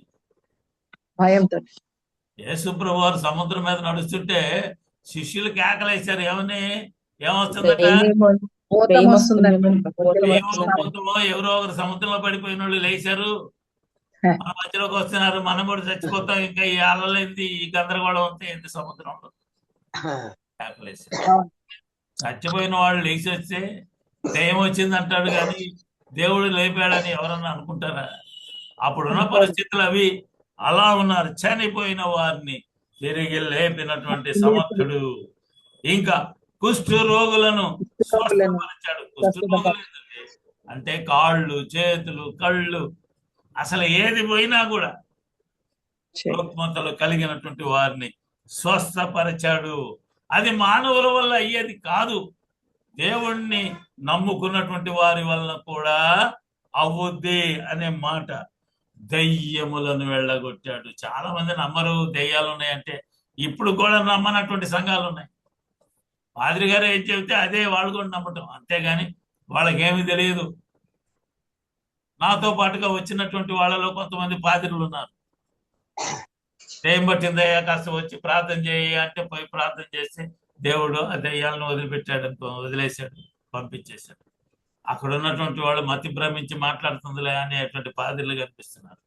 భయంతో. యేసుప్రభు వారు సముద్రం మీద నడుస్తుంటే శిష్యులు కేకలేశారు. ఏమొస్తుందట? భూతం వస్తుందండి. ఏమో భూతమో ఎవరో ఒకరు సముద్రంలో పడిపోయిన వాళ్ళు లేచారు, మన మధ్యలోకి వస్తున్నారు, మనం కూడా చచ్చిపోతాం, ఇంకా ఈ అలలేంది, ఈ గందరగోళం అంతా ఏంది సముద్రంలో? కేకలేశారు. చచ్చిపోయిన వాళ్ళు లేచి వస్తే దయ్యం వచ్చింది అంటాడు, కానీ దేవుడు లేపాడని ఎవరన్నా అనుకుంటారా? అప్పుడున్న పరిస్థితులు అవి. అలా ఉన్నారు. చనిపోయిన వారిని తిరిగి లేపినటువంటి సమర్థుడు. ఇంకా కుష్ఠు రోగులను స్వస్థపరిచాడు. కుష్ఠు రోగులు అంటే కాళ్ళు, చేతులు, కళ్ళు, అసలు ఏది పోయినా కూడా రుగ్మతలు కలిగినటువంటి వారిని స్వస్థపరిచాడు. అది మానవుల వల్ల అయ్యేది కాదు, దేవుణ్ణి నమ్ముకున్నటువంటి వారి వల్ల కూడా అవుద్ది అనే మాట. దయ్యములను వెళ్ళగొట్టాడు. చాలా మంది నమ్మరు దయ్యాలు ఉన్నాయంటే. ఇప్పుడు కూడా నమ్మనటువంటి సంఘాలు ఉన్నాయి. పాదిరి గారు ఏం చెబితే అదే వాళ్ళు కూడా నమ్మటం, అంతేగాని వాళ్ళకేమీ తెలియదు. నాతో పాటుగా వచ్చినటువంటి వాళ్ళలో కొంతమంది పాదిరులు ఉన్నారు. దయ్యం పట్టిందయ్యా, కాస్త వచ్చి ప్రార్థన చేయ అంటే పోయి ప్రార్థన చేస్తే దేవుడు ఆ దయ్యాలను వదిలిపెట్టాడు, వదిలేశాడు, పంపించేశాడు. అక్కడ ఉన్నటువంటి వాళ్ళు మతి భ్రమించి మాట్లాడుతుందిలే అనేటువంటి పాదిరులు కనిపిస్తున్నారు.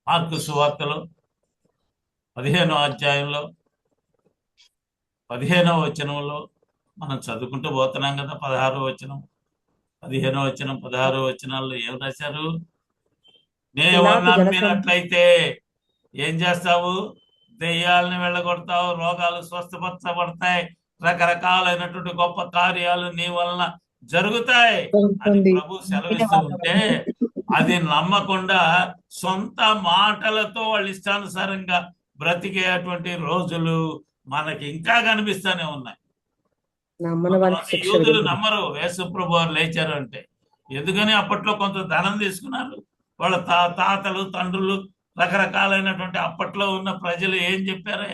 మార్కు సువార్తలో 15వ అధ్యాయంలో 15వ వచనంలో మనం చదువుకుంటూ పోతున్నాం కదా. 16వ వచనం, 15వ వచనం, 16వ వచనాల్లో ఏం రాశారు? నేను నమ్మినట్లయితే ఏం చేస్తావు? దెయ్యాలని వెళ్ళగొడతావు, రోగాలు స్వస్థపరచబడతాయి, రకరకాలైనటువంటి గొప్ప కార్యాలు నీ వలన జరుగుతాయి అని ప్రభు సెలవిస్తూ ఉంటే, అది నమ్మకుండా సొంత మాటలతో వాళ్ళు ఇష్టానుసారంగా బ్రతికేటువంటి రోజులు మనకి ఇంకా కనిపిస్తానే ఉన్నాయి. యూదులు నమ్మరు యేసు ప్రభు వారు లేచారు అంటే. ఎందుకని? అప్పట్లో కొంత ధనం తీసుకున్నారు. వాళ్ళ తాతలు, తండ్రులు, రకరకాలైనటువంటి అప్పట్లో ఉన్న ప్రజలు ఏం చెప్పారు?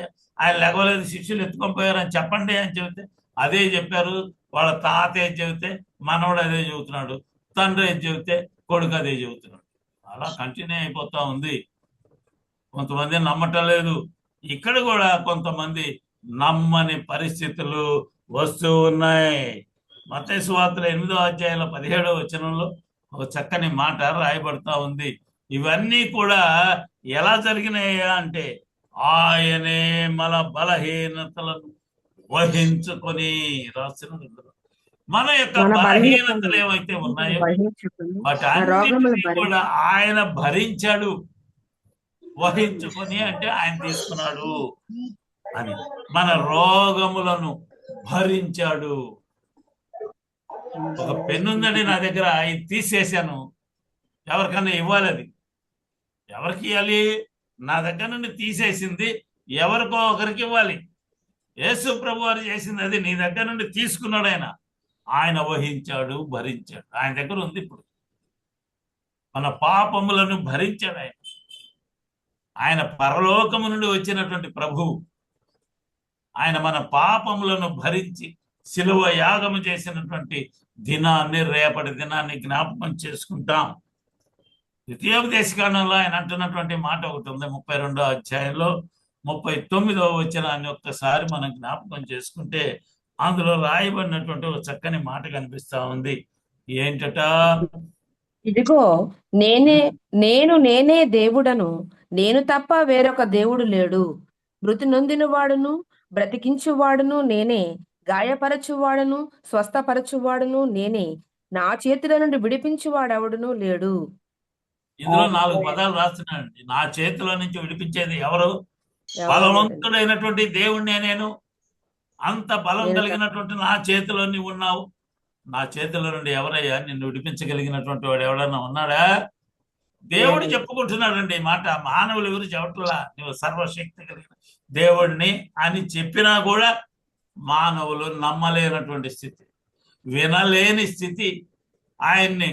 ఆయన లెగవలేదు, శిష్యులు ఎత్తుకొని పోయారు అని చెప్పండి అని చెబితే అదే చెప్పారు. వాళ్ళ తాత ఏం చెబితే మనవడు అదే చెబుతున్నాడు, తండ్రి ఏం చెబితే కొడుకు అదే చెబుతున్నాడు. అలా కంటిన్యూ అయిపోతా ఉంది. కొంతమంది నమ్మటం లేదు. ఇక్కడ కూడా కొంతమంది నమ్మని పరిస్థితులు వస్తూ ఉన్నాయి. మత్తయి సువార్తలో 8వ అధ్యాయంలో 17వ వచనంలో ఒక చక్కని మాట రాయబడతా ఉంది. ఇవన్నీ కూడా ఎలా జరిగినాయా అంటే, ఆయనే మన బలహీనతలను వహించుకొని రాసిన. మన యొక్క బలహీనతలు ఏవైతే ఉన్నాయో వాటి కూడా ఆయన భరించాడు. వహించుకొని అంటే ఆయన తీసుకున్నాడు అని. మన రోగములను భరించాడు. ఒక పెన్ను ఉందండి నా దగ్గర, ఇది తీసేశాను, ఎవరికన్నా ఇవ్వాలి. అది ఎవరికి ఇవ్వాలి? నా దగ్గర నుండి తీసేసింది ఎవరికో ఒకరికి ఇవ్వాలి. యేసు ప్రభు వారు చేసింది అది, నీ దగ్గర నుండి తీసుకున్నాడు ఆయన. ఆయన వహించాడు, భరించాడు. ఆయన దగ్గర ఉంది ఇప్పుడు. మన పాపములను భరించాడు ఆయన. ఆయన పరలోకము నుండి వచ్చినటువంటి ప్రభువు. ఆయన మన పాపములను భరించి శిలువ యాగము చేసినటువంటి దినాన్ని, రేపటి దినాన్ని జ్ఞాపకం చేసుకుంటాం. ద్వితీయోపదేశకాండంలో ఆయన అంటున్నటువంటి మాట ఒకటి ఉంది. 32వ అధ్యాయంలో 39వ వచనాన్ని ఒక్కసారి మనం జ్ఞాపకం చేసుకుంటే అందులో రాయబడినటువంటి ఒక చక్కని మాట కనిపిస్తా ఉంది. ఏంటట? ఇదిగో నేనే దేవుడను, నేను తప్ప వేరొక దేవుడు లేడు. మృతి నొందిన వాడును, బ్రతికించువాడును నేనే, గాయపరచువాడును, స్వస్థపరచువాడును నేనే, నా చేతుల నుండి విడిపించువాడెవడును లేడు. ఇందులో 4 పదాలు రాస్తున్నాడండి. నా చేతిలో నుంచి విడిపించేది ఎవరు? ఎవరు లేరండి. బలవంతుడైనటువంటి దేవుణ్ణే నేను. అంత బలం నేను కలిగినటువంటి నా చేతిలో నీవు ఉన్నావు. నా చేతిలో నుండి ఎవరయ్యా నిన్ను విడిపించగలిగినటువంటి వాడు ఎవడన్నా ఉన్నాడా? దేవుడు లేరండి. చెప్పుకుంటున్నాడండి ఈ మాట. మానవులు ఎవరు చెప్పట్లా నువ్వు సర్వశక్తి కలిగిన దేవుడిని అని చెప్పినా కూడా మానవులు నమ్మలేనటువంటి స్థితి, వినలేని స్థితి, ఆయన్ని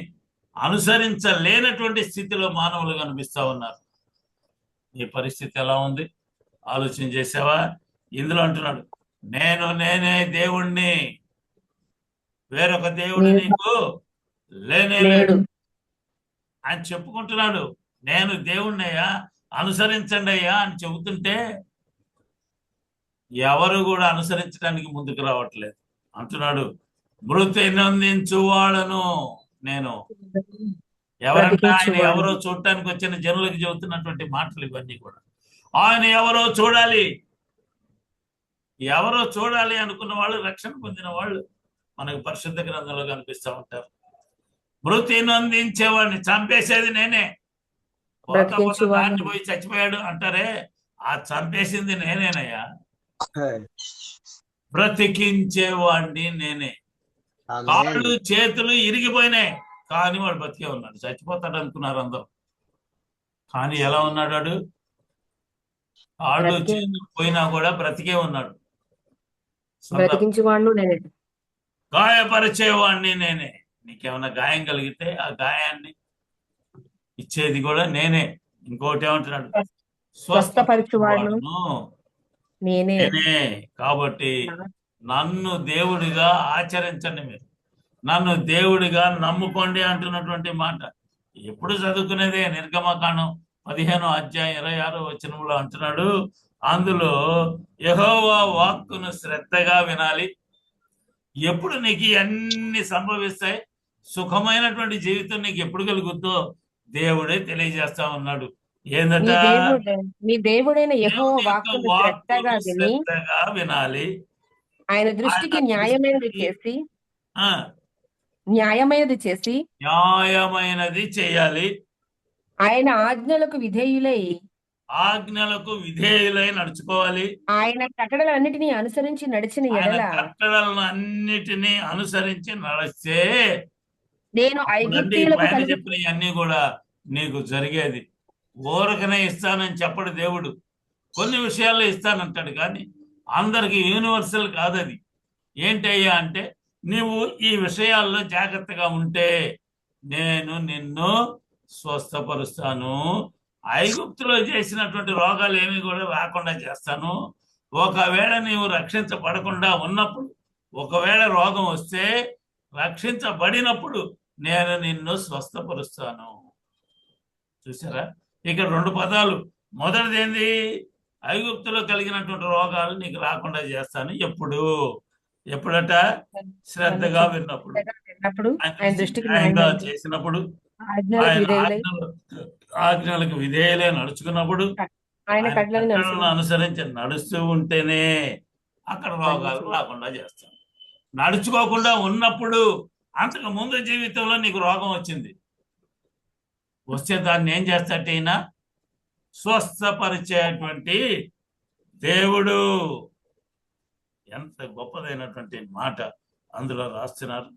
అనుసరించలేనటువంటి స్థితిలో మానవులు కనిపిస్తా ఉన్నారు. ఈ పరిస్థితి ఎలా ఉంది ఆలోచన చేసావా? ఇందులో అంటున్నాడు, నేనే దేవుణ్ణి, వేరొక దేవుడు నేను నీకు లేనే లేడు. లేడు అని చెప్పుకుంటున్నాడు. నేను దేవుణ్ణయ్యా, అనుసరించండి అయ్యా అని చెబుతుంటే ఎవరు కూడా అనుసరించడానికి ముందుకు రావట్లేదు. అంటున్నాడు, మృతి నందించు వాళ్ళను నేను. ఎవరంటే ఆయన బ్రతికించువాడు. ఎవరో చూడటానికి వచ్చిన జనులకు చెబుతున్నటువంటి మాటలు ఇవన్నీ కూడా. ఆయన ఎవరో చూడాలి, ఎవరో చూడాలి అనుకున్న వాళ్ళు, రక్షణ పొందిన వాళ్ళు మనకు పరిశుద్ధ గ్రంథంలో కనిపిస్తూ ఉంటారు. మృతి నందించేవాడిని, చంపేసేది నేనే. బ్రతికించువాడు. దాన్ని పోయి చచ్చిపోయాడు అంటారే, ఆ చంపేసింది నేనేనయ్యా. బ్రతికించేవాడిని నేనే. కాళ్ళు చేతులు ఇరిగిపోయినాయి కానీ వాడు బతికే ఉన్నాడు. చచ్చిపోతాడు అనుకున్నారు అందరూ, కానీ ఎలా ఉన్నాడు వాడు? కాళ్ళు బ్రతికే చేతులు పోయినా కూడా బ్రతికే ఉన్నాడు. బ్రతికించువాడు నేనే. గాయపరిచేవాడిని నేనే. నీకేమైనా గాయం కలిగితే ఆ గాయాన్ని ఇచ్చేది కూడా నేనే. ఇంకోటి ఏమంటున్నాడు? స్వస్థపరచువాడును నేనే. నేనే. కాబట్టి నన్ను దేవుడిగా ఆచరించండి, మీరు నన్ను దేవుడిగా నమ్ముకోండి అంటున్నటువంటి మాట ఎప్పుడు చదువుకునేదే. నిర్గమకాండం 15:26 అంటున్నాడు, అందులో యెహోవా వాక్కును శ్రద్ధగా వినాలి. ఎప్పుడు నీకు అన్ని సంభవిస్తాయి, సుఖమైనటువంటి జీవితం నీకు ఎప్పుడు కలుగుద్దో దేవుడే తెలియజేస్తా ఉన్నాడు. ఏందట? నీ దేవుడైన యెహోవా దేవుని యొక్క వాక్కును శ్రద్ధగా వాక్కును విని శ్రద్ధగా వినాలి. ఆయన దృష్టికి ఆయన న్యాయమైనది దృష్టికి చేసి ఆ, న్యాయమైనది చేసి న్యాయమైనది చేయాలి. ఆయన ఆజ్ఞలకు విధేయులై ఆజ్ఞలకు విధేయులై నడుచుకోవాలి. ఆయన కట్టడలన్నిటినీ అనుసరించి నడిచిన ఆయన ఎడల కట్టడలను అన్నిటినీ అనుసరించి నడిస్తే నేను అప్పుడండి ఐగుప్తీయులకు పైన కలుగు చెప్పిన అన్ని కూడా నీకు జరిగేది. ఊరకనే ఇస్తానని చెప్పడు దేవుడు. కొన్ని విషయాల్లో ఇస్తానంటాడు కానీ అందరికి యూనివర్సల్ కాదది. ఏంటయ్యా అంటే, నీవు ఈ విషయాల్లో జాగ్రత్తగా ఉంటే నేను నిన్ను స్వస్థపరుస్తాను. ఐగుప్తులో చేసినటువంటి రోగాలు ఏమి కూడా రాకుండా చేస్తాను. ఒకవేళ నీవు రక్షించబడకుండా ఉన్నప్పుడు, ఒకవేళ రోగం వస్తే రక్షించబడినప్పుడు నేను నిన్ను స్వస్థపరుస్తాను. చూసారా? ఇక్కడ 2 పదాలు. మొదటిది ఏంది? ఐగుప్తులో కలిగినటువంటి రోగాలు నీకు రాకుండా చేస్తాను. ఎప్పుడట? శ్రద్ధగా విన్నప్పుడు, ఆయన దృష్టికి న్యాయంగా న్యాయమైనది చేసినప్పుడు, ఆజ్ఞలకు ఆయన విధేయులై ఆజ్ఞలకు విధేయులే నడుచుకున్నప్పుడు, ఆయన ఆయన కట్టడలను కట్టడలను అనుసరించి నడుస్తూ ఉంటేనే అక్కడ రోగాలు రాకుండా చేస్తాను. నడుచుకోకుండా ఉన్నప్పుడు, అంతకు ముందు జీవితంలో నీకు రోగం వచ్చింది, వస్తే దాన్ని ఏం చేస్తాటే ఈయన? స్వస్థపరిచేటువంటి దేవుడు. ఎంత గొప్పదైనటువంటి మాట అందులో రాస్తున్నారు.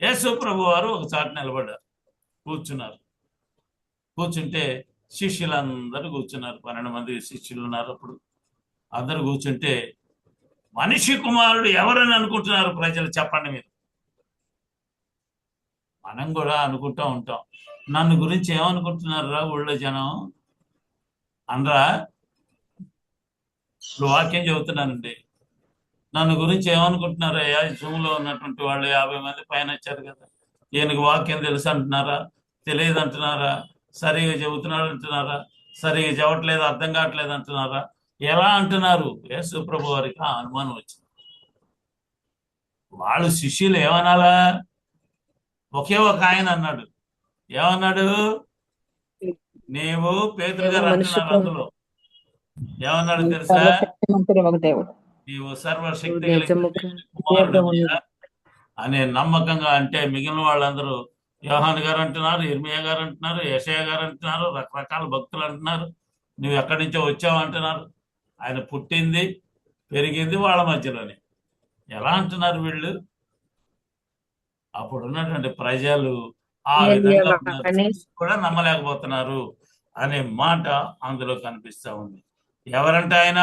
యేసు ప్రభు వారు ఒక చాట నిలబడ్డారు, కూర్చున్నారు. కూర్చుంటే శిష్యులందరూ కూర్చున్నారు. 12 మంది శిష్యులు ఉన్నారు. అప్పుడు అందరు కూర్చుంటే, మనిషి కుమారుడు ఎవరని అనుకుంటున్నారు ప్రజలు? చెప్పండి మీరు. మనం కూడా అనుకుంటా ఉంటాం, నన్ను గురించి ఏమనుకుంటున్నారా ఊళ్ళో జనం అనరా? ఇప్పుడు వాక్యం చెబుతున్నానండి, నన్ను గురించి ఏమనుకుంటున్నారయ్యా? జూమ్లో ఉన్నటువంటి వాళ్ళు 50 మంది పైన వచ్చారు కదా, ఈయనకు వాక్యం తెలుసు అంటున్నారా, తెలియదు అంటున్నారా, సరిగా చెబుతున్నాడు అంటున్నారా, సరిగా చెప్పట్లేదు, అర్థం కావట్లేదు అంటున్నారా? ఎలా అంటున్నారు? యేసు ప్రభు వారికి ఆ అనుమానం వచ్చింది. వాళ్ళు శిష్యులు ఏమనాలా? ఒకే ఒక ఆయన అన్నాడు. ఏమన్నాడు? నీవు పేతురు గారు అంటున్నారు అందులో. ఏమన్నాడు తెలుసా? నీవు సర్వశక్తి కలిగిన కుమారుడు అనే నమ్మకంగా. అంటే మిగిలిన వాళ్ళందరూ యోహాను గారు అంటున్నారు, ఇర్మియా గారు అంటున్నారు, యెషయా గారు అంటున్నారు, రకరకాల భక్తులు అంటున్నారు, నువ్వు ఎక్కడి నుంచో వచ్చావు అంటున్నారు. ఆయన పుట్టింది పెరిగింది వాళ్ళ మధ్యలోనే. ఎలా అంటున్నారు వీళ్ళు? అప్పుడు ఉన్నటువంటి ప్రజలు ఆ విధంగా ఉన్నారు, చూసి కూడా నమ్మలేకపోతున్నారు అనే మాట అందులో కనిపిస్తా ఉంది. ఎవరంటే ఆయన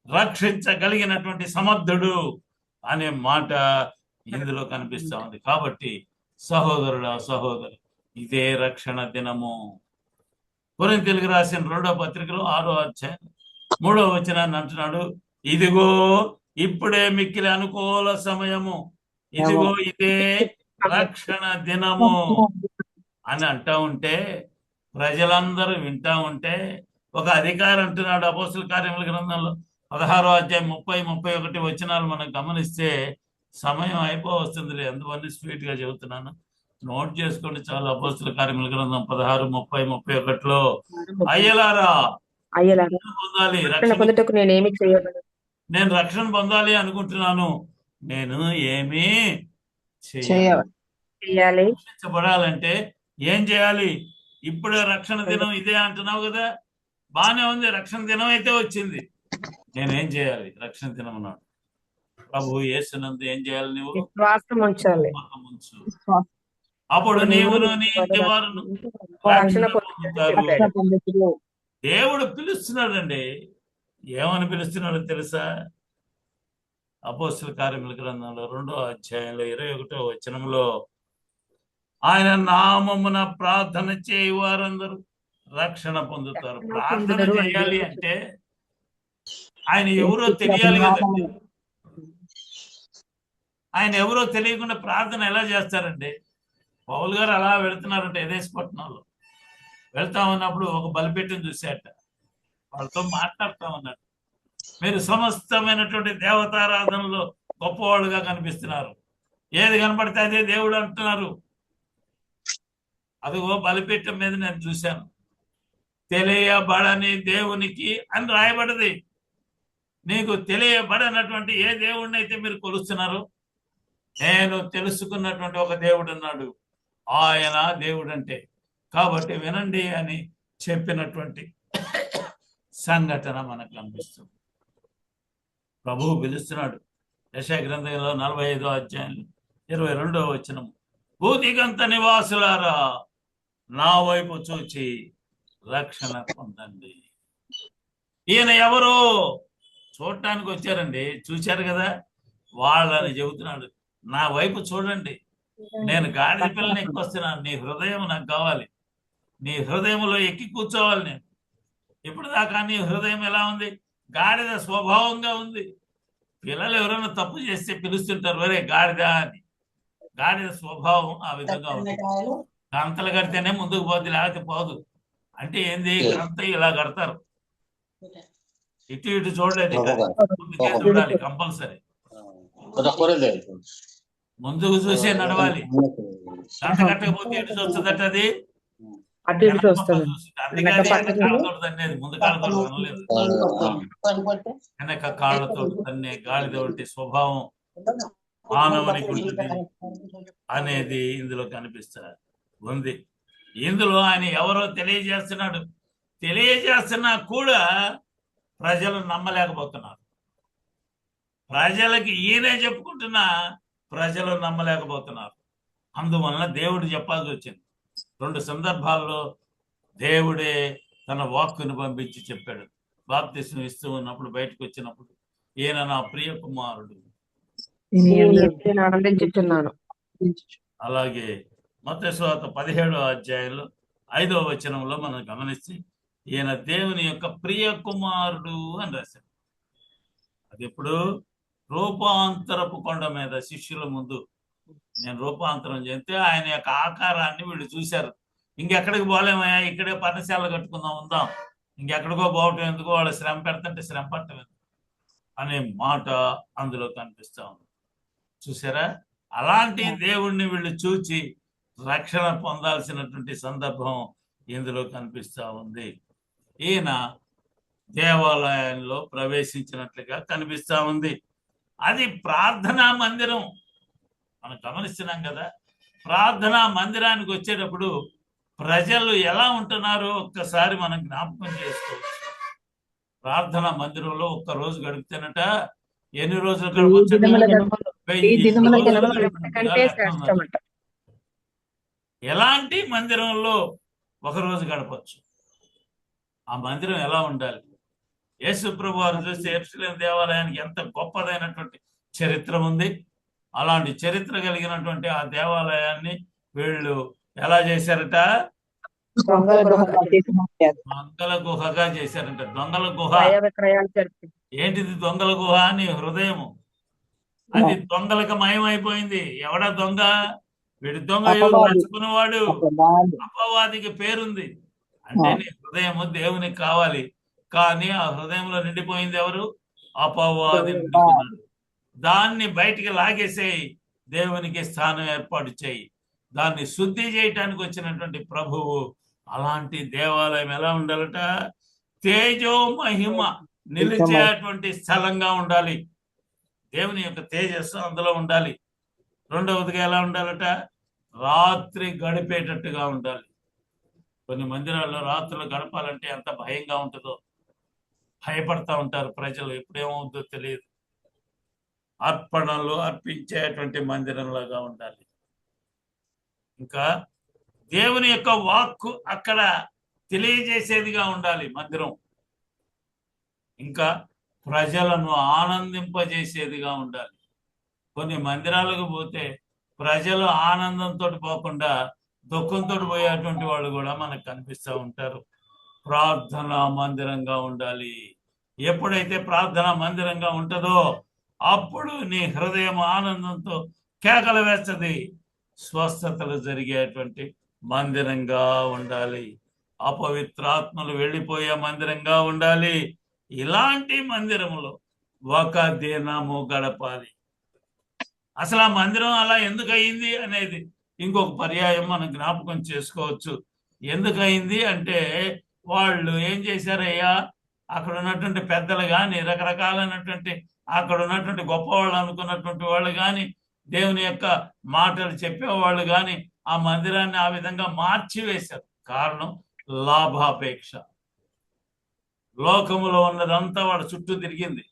రక్షించగలిగినటువంటి సమర్థుడు అనే మాట ఇందులో కనిపిస్తా ఉంది. కాబట్టి సహోదరి, ఇదే రక్షణ దినము. కొరింథీయులకు రాసిన 2వ పత్రికలో 6వ అధ్యాయం 3వ వచనాన్ని అంటున్నాడు, ఇదిగో ఇప్పుడే మిక్కిలి అనుకూల సమయము, ఇదిగో ఇదే రక్షణ దినము అని అంటా ఉంటే, ప్రజలందరూ వింటా ఉంటే, ఒక అధికారి అంటున్నాడు అపోస్తల కార్యముల గ్రంథంలో 16వ అధ్యాయం 30-31 వచనాలు మనం గమనిస్తే, సమయం అయిపోవస్తుంది. అందువల్ల స్పీడ్ గా చెబుతున్నాను, నోట్ చేసుకోండి చాలా. అపోస్తల కార్యముల గ్రంథం 16-30-31లో, అయ్యలారా పొందాలి, పొందుటకు నేనేమి చేయగలను? నేను రక్షణ పొందాలి అనుకుంటున్నాను, నేను ఏమీ చేయాలి. చేయాలి. రక్షించబడాలంటే ఏం చేయాలి? ఇప్పుడే రక్షణ దినం ఇదే అంటున్నావు కదా, బానే ఉంది, రక్షణ దినం అయితే వచ్చింది, నేనేం చేయాలి? రక్షణ దినం నాడు ప్రభు యేసునందు ఏం చేయాలి? నువ్వు విశ్వాసం ఉంచాలి. నమ్మకం ఉంచు. అప్పుడు నీవును నీ ఇంటి వారును రక్షణ పొందుతారు. పొందుతారు. దేవుడు పిలుస్తున్నాడండి. ఏమని పిలుస్తున్నాడో తెలుసా? అపోస్తల కార్యముల గ్రంథంలో 2వ అధ్యాయంలో 21వ వచనంలో, ఆయన నామమున ప్రార్థన చేయి వారందరూ రక్షణ పొందుతారు. ప్రార్థన చేయాలి అంటే ఆయన ఎవరో తెలియాలి కదండి. ఆయన ఎవరో తెలియకుండా ప్రార్థన ఎలా చేస్తారండి? పౌలు గారు అలా వెళుతున్నారంటే ఎదేశపట్నంలో వెళ్తా ఉన్నప్పుడు ఒక బలిపీఠం చూశాట, వాళ్ళతో మాట్లాడుతా ఉన్నాడు, మీరు సమస్తమైనటువంటి దేవతారాధనలో గొప్పవాళ్ళుగా కనిపిస్తున్నారు, ఏది కనపడితే అదే దేవుడు అంటున్నారు. అదిగో బలిపీఠం మీద నేను చూశాను, తెలియబడని దేవునికి అని రాయబడింది. నీకు తెలియబడనటువంటి ఏ దేవుడిని అయితే మీరు కొలుస్తున్నారు, నేను తెలుసుకున్నటువంటి ఒక దేవుడు ఉన్నాడు, ఆయన దేవుడు అంటే. కాబట్టి వినండి అని చెప్పినటువంటి సంఘటన మనకు కనిపిస్తుంది. ప్రభువు పిలుస్తున్నాడు. యెషయా గ్రంథంలో 45వ అధ్యాయంలో 22వ వచనము, భూదిగంత నివాసులారా నా వైపు చూచి రక్షణ పొందండి. ఈయన ఎవరు? చూడటానికి వచ్చారండి, చూశారు కదా, వాళ్ళని చెబుతున్నాడు, నా వైపు చూడండి, నేను గాడిద పిల్లని ఎక్కొస్తున్నాను, నీ హృదయం నాకు కావాలి, నీ హృదయంలో ఎక్కి కూర్చోవాలి నేను. ఇప్పుడు దాకా నీ హృదయం ఎలా ఉంది? గాడిద స్వభావంగా ఉంది. పిల్లలు ఎవరైనా తప్పు చేస్తే పిలుస్తుంటారు, వరే గాడిద అని. గాడిద స్వభావం ఆ విధంగా ఉంది. గంతలు కడితేనే ముందుకు పోద్ది, లేకపోతే పోదు. అంటే ఏంది? గంత ఇలా కడతారు, ఇటు ఇటు చూడలేదు, ముందుకే చూడాలి కంపల్సరీ, ముందుకు చూసే నడవాలి. గంట కట్టకపోతే ఎటు చూస్తుందట అది, అనేది ముందు కాళ్ళతో అనలేదు, వెనక కాళ్ళతో తన్నే గాడిద వంటి స్వభావం మానవునికి ఉంటుంది అనేది ఇందులో కనిపిస్తారు ఉంది. ఇందులో ఆయన ఎవరో తెలియజేస్తున్నాడు. తెలియజేస్తున్నా కూడా ప్రజలు నమ్మలేకపోతున్నారు. ప్రజలకి ఈయనే చెప్పుకుంటున్నా ప్రజలు నమ్మలేకపోతున్నారు. అందువలన దేవుడు చెప్పాల్సి వచ్చింది. 2 సందర్భాల్లో దేవుడే తన వాక్కును పంపించి చెప్పాడు. బాప్తిస్మం ఇస్తూ ఉన్నప్పుడు, బయటకు వచ్చినప్పుడు, ఈయన నా ప్రియ కుమారుడు, ఆనందించుచున్నాను. అలాగే మత్తయి సువార్త 17వ అధ్యాయంలో 5వ వచనంలో మనం గమనిస్తే, ఈయన దేవుని యొక్క ప్రియ కుమారుడు అని రాశాడు. అది ఎప్పుడు? రూపాంతరపు కొండ మీద శిష్యుల ముందు నేను రూపాంతరం చేస్తే ఆయన యొక్క ఆకారాన్ని వీళ్ళు చూశారు. ఇంకెక్కడికి పోలేమయ్యా, ఇక్కడే పర్ణశాల కట్టుకుందాం, ఉందాం, ఇంకెక్కడికో పోవటం ఎందుకు, వాళ్ళు శ్రమ పెడతంటే శ్రమ పట్టడం అనే మాట అందులో కనిపిస్తా ఉంది. చూసారా? అలాంటి దేవుణ్ణి వీళ్ళు చూచి రక్షణ పొందాల్సినటువంటి సందర్భం ఇందులో కనిపిస్తా ఉంది. ఈయన దేవాలయంలో ప్రవేశించినట్లుగా కనిపిస్తా ఉంది. అది ప్రార్థనా మందిరం మనం గమనిస్తున్నాం కదా. ప్రార్థనా మందిరానికి వచ్చేటప్పుడు ప్రజలు ఎలా ఉంటున్నారో ఒక్కసారి మనం జ్ఞాపకం చేసుకోవచ్చు. ప్రార్థనా మందిరంలో ఒక్క రోజు గడిపితేనట ఎన్ని రోజులు గడపచ్చు? 1000 రోజులు గడిపినట్టుగా లెక్క ఉన్నది. ఎలాంటి మందిరంలో ఒక రోజు గడపచ్చు? ఆ మందిరం ఎలా ఉండాలి? యేసు ప్రభు వారు చూస్తే యెరూషలేము దేవాలయానికి ఎంత గొప్పదైనటువంటి చరిత్ర ఉంది. అలాంటి చరిత్ర కలిగినటువంటి ఆ దేవాలయాన్ని వీళ్ళు ఎలా చేశారట? దొంగల గుహగా చేశారంట. దొంగల గుహ ఏంటిది? దొంగల గుహ అని హృదయము, అది దొంగలకు మయమైపోయింది. ఎవడా దొంగ? వీడి దొంగ నచ్చుకునేవాడు అపవాదికి పేరుంది. అంటే నీ హృదయము దేవునికి కావాలి, కానీ ఆ హృదయంలో నిండిపోయింది ఎవరు? అపవాది నిండుకున్నాడు. దాన్ని బయటికి లాగేసేయి, దేవునికి స్థానం ఏర్పాటు చేయి. దాన్ని శుద్ధి చేయటానికి వచ్చినటువంటి ప్రభువు అలాంటి దేవాలయం ఎలా ఉండాలట? తేజో మహిమ నిలిచేటువంటి స్థలంగా ఉండాలి. దేవుని యొక్క తేజస్సు అందులో ఉండాలి. రెండవదిగా ఎలా ఉండాలట? రాత్రి గడిపేటట్టుగా ఉండాలి. కొన్ని మందిరాల్లో రాత్రులు గడపాలంటే ఎంత భయంగా ఉంటుందో, భయపడతా ఉంటారు ప్రజలు. ఎప్పుడేమవుతుందో తెలియదు. అర్పణలు అర్పించేటువంటి మందిరంలాగా ఉండాలి. ఇంకా దేవుని యొక్క వాక్కు అక్కడ తెలియజేసేదిగా ఉండాలి మందిరం. ఇంకా ప్రజలను ఆనందింపజేసేదిగా ఉండాలి. కొన్ని మందిరాలకు పోతే ప్రజలు ఆనందంతో పోకుండా దుఃఖంతో పోయేటువంటి వాళ్ళు కూడా మనకు కనిపిస్తూ ఉంటారు. ప్రార్థనా మందిరంగా ఉండాలి. ఎప్పుడైతే ప్రార్థనా మందిరంగా ఉంటుందో అప్పుడు నీ హృదయం ఆనందంతో కేకలు వేస్తుంది. స్వస్థతలు జరిగేటువంటి మందిరంగా ఉండాలి. అపవిత్రాత్మలు వెళ్ళిపోయే మందిరంగా ఉండాలి. ఇలాంటి మందిరములో ఒక దినము గడపాలి. అసలు ఆ మందిరం అలా ఎందుకు అయింది అనేది ఇంకొక పర్యాయం మనం జ్ఞాపకం చేసుకోవచ్చు. ఎందుకు అయింది అంటే వాళ్ళు ఏం చేశారయ్యా, అక్కడ ఉన్నటువంటి పెద్దలు కానీ, రకరకాలైనటువంటి అక్కడ ఉన్నటువంటి గొప్పవాళ్ళు అనుకున్నటువంటి వాళ్ళు కానీ, దేవుని యొక్క మాటలు చెప్పేవాళ్ళు కానీ ఆ మందిరాన్ని ఆ విధంగా మార్చివేశారు. కారణం లాభాపేక్ష. లోకములో ఉన్నదంతా వాళ్ళ చుట్టూ తిరిగింది.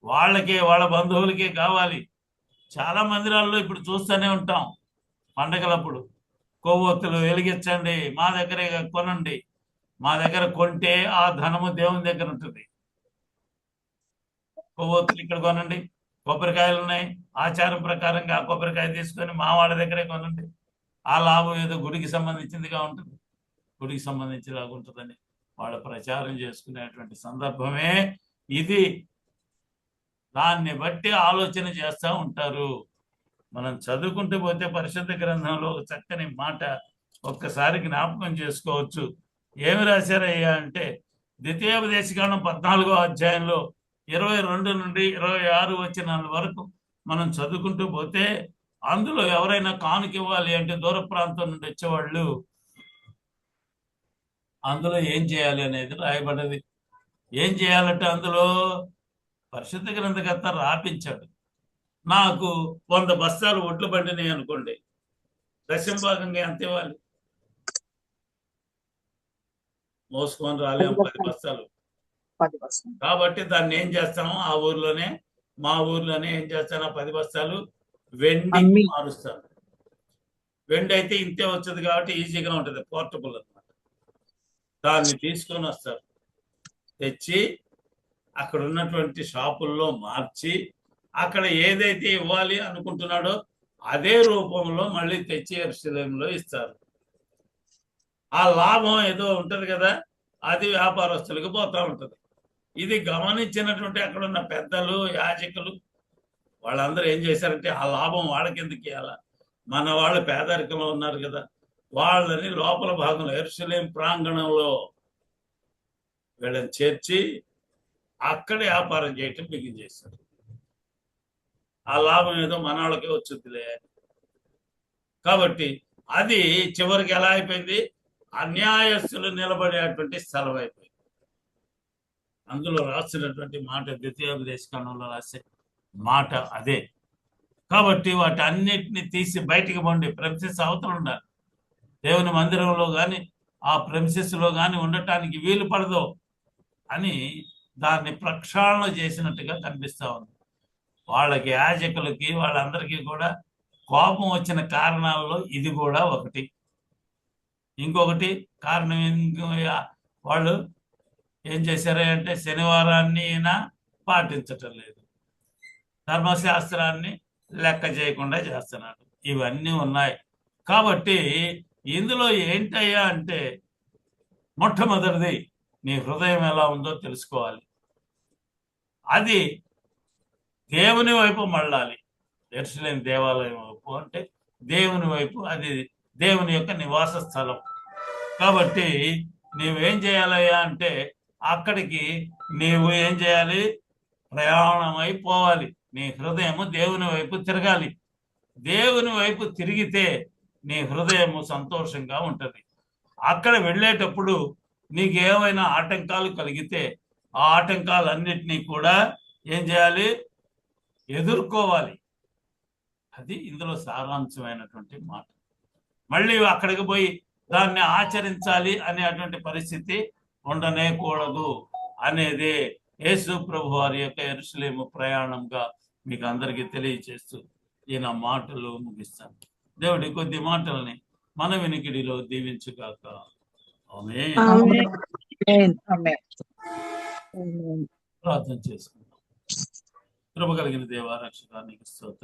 వాళ్ళకే, వాళ్ళ బంధువులకే కావాలి. చాలా మందిరాల్లో ఇప్పుడు చూస్తూనే ఉంటాం. పండగలప్పుడు కొవ్వొత్తులు వెలిగించండి, మా దగ్గరే కొనండి, మా దగ్గర కొంటే ఆ ధనము దేవుని దగ్గర ఉంటుంది. కొవ్వొత్తులు ఇక్కడ కొనండి, కొబ్బరికాయలు ఉన్నాయి, ఆచారం ప్రకారంగా ఆ కొబ్బరికాయ తీసుకొని మా వాళ్ళ దగ్గరే కొనండి, ఆ లాభం ఏదో గుడికి సంబంధించిందిగా ఉంటుంది, గుడికి సంబంధించిలాగా ఉంటుందని వాళ్ళు ప్రచారం చేసుకునేటువంటి సందర్భమే ఇది. దాన్ని బట్టి ఆలోచన చేస్తూ ఉంటారు. మనం చదువుకుంటూ పోతే పరిశుద్ధ గ్రంథంలో ఒక చక్కని మాట ఒక్కసారి జ్ఞాపకం చేసుకోవచ్చు. ఏమి రాశారయ్యా అంటే ద్వితీయోపదేశకాండం 14వ అధ్యాయంలో 22 నుండి 26 వచనాల వరకు మనం చదువుకుంటూ పోతే అందులో ఎవరైనా కానుక ఇవ్వాలి అంటే దూర ప్రాంతం నుండి వచ్చేవాళ్ళు అందులో ఏం చేయాలి అనేది రాయబడ్డది. ఏం చేయాలంటే అందులో పరిశుద్ధ గ్రంథకర్త రాపించాడు. నాకు 100 బస్తాలు ఒట్లు పండినాయి అనుకోండి, దశంభాగంగా ఎంత ఇవ్వాలి? మోసుకొని రాలేము 10 బస్తాలు. కాబట్టి దాన్ని ఏం చేస్తాము, ఆ ఊర్లోనే, మా ఊర్లోనే ఏం చేస్తాను, 10 బస్తాలు వెండి మారుస్తాను. వెండి అయితే ఇంతే వచ్చేది కాబట్టి ఈజీగా ఉంటుంది, పోర్టబుల్ అనమాట. దాన్ని తీసుకొని వస్తారు, తెచ్చి అక్కడ ఉన్నటువంటి షాపుల్లో మార్చి అక్కడ ఏదైతే ఇవ్వాలి అనుకుంటున్నాడో అదే రూపంలో మళ్ళీ తెచ్చి యెరూషలేములో ఇస్తారు. ఆ లాభం ఏదో ఉంటది కదా, అది వ్యాపారస్తులకు పోతా ఉంటది. ఇది గమనించినటువంటి అక్కడ ఉన్న పెద్దలు, యాజకులు వాళ్ళందరూ ఏం చేశారంటే ఆ లాభం వాళ్ళకి ఎందుకు ఇవ్వాలా, మన వాళ్ళు పేదరికంలో ఉన్నారు కదా, వాళ్ళని లోపల భాగంలో యెరూషలేము ప్రాంగణంలో వీళ్ళని చేర్చి అక్కడ వ్యాపారం చేయటం మిగిలిచేశారు. ఆ లాభం ఏదో మన వాళ్ళకే వచ్చిందిలే. కాబట్టి అది చివరికి ఎలా అయిపోయింది, అన్యాయస్తులు నిలబడేటువంటి స్థలం అయిపోయింది. అందులో రాసినటువంటి మాట, ద్వితీయోపదేశకాండంలో రాసే మాట అదే. కాబట్టి వాటి అన్నిటిని తీసి బయటికి పండి ప్రెమిసెస్ అవతల ఉండాలి. దేవుని మందిరంలో కానీ ఆ ప్రెమిసెస్ లో కానీ ఉండటానికి వీలు పడదు అని దాన్ని ప్రక్షాళన చేసినట్టుగా కనిపిస్తా ఉంది. వాళ్ళకి యాజకులకి వాళ్ళందరికీ కూడా కోపం వచ్చిన కారణాల్లో ఇది కూడా ఒకటి. ఇంకొకటి కారణం వాళ్ళు ఏం చేశారు అంటే శనివారాన్ని పాటించటం లేదు, ధర్మశాస్త్రాన్ని లెక్క చేయకుండా చేస్తున్నాడు. ఇవన్నీ ఉన్నాయి. కాబట్టి ఇందులో ఏంటయ్యా అంటే మొట్టమొదటిది నీ హృదయం ఎలా ఉందో తెలుసుకోవాలి. అది దేవుని వైపు మళ్ళాలి. యెరూషలేము దేవాలయం వైపు అంటే దేవుని వైపు, అది దేవుని యొక్క నివాస స్థలం. కాబట్టి నీవేం చేయాలయ్యా అంటే అక్కడికి నీవు ఏం చేయాలి? ప్రయాణం అయిపోవాలి. నీ హృదయము దేవుని వైపు తిరగాలి. దేవుని వైపు తిరిగితే నీ హృదయము సంతోషంగా ఉంటది. అక్కడ వెళ్ళేటప్పుడు నీకు ఏమైనా ఆటంకాలు కలిగితే ఆ ఆటంకాలన్నిటినీ కూడా ఏం చేయాలి? ఎదుర్కోవాలి. అది ఇందులో సారాంశమైనటువంటి మాట. మళ్ళీ అక్కడికి పోయి దాన్ని ఆచరించాలి అనేటువంటి పరిస్థితి ఉండనే కూడదు అనేది యేసు ప్రభు వారి యొక్క యెరూషలేము ప్రయాణంగా మీకు అందరికీ తెలియచేస్తూ ఈయన మాటలు ముగిస్తాను. దేవుడి కొద్ది మాటల్ని మన వినికిడిలో దీవించుగాక. ఆమేన్. ప్రార్థన చేసుకుందాం. కృప కలిగిన దేవా, రక్షకానికి స్తోత్రం.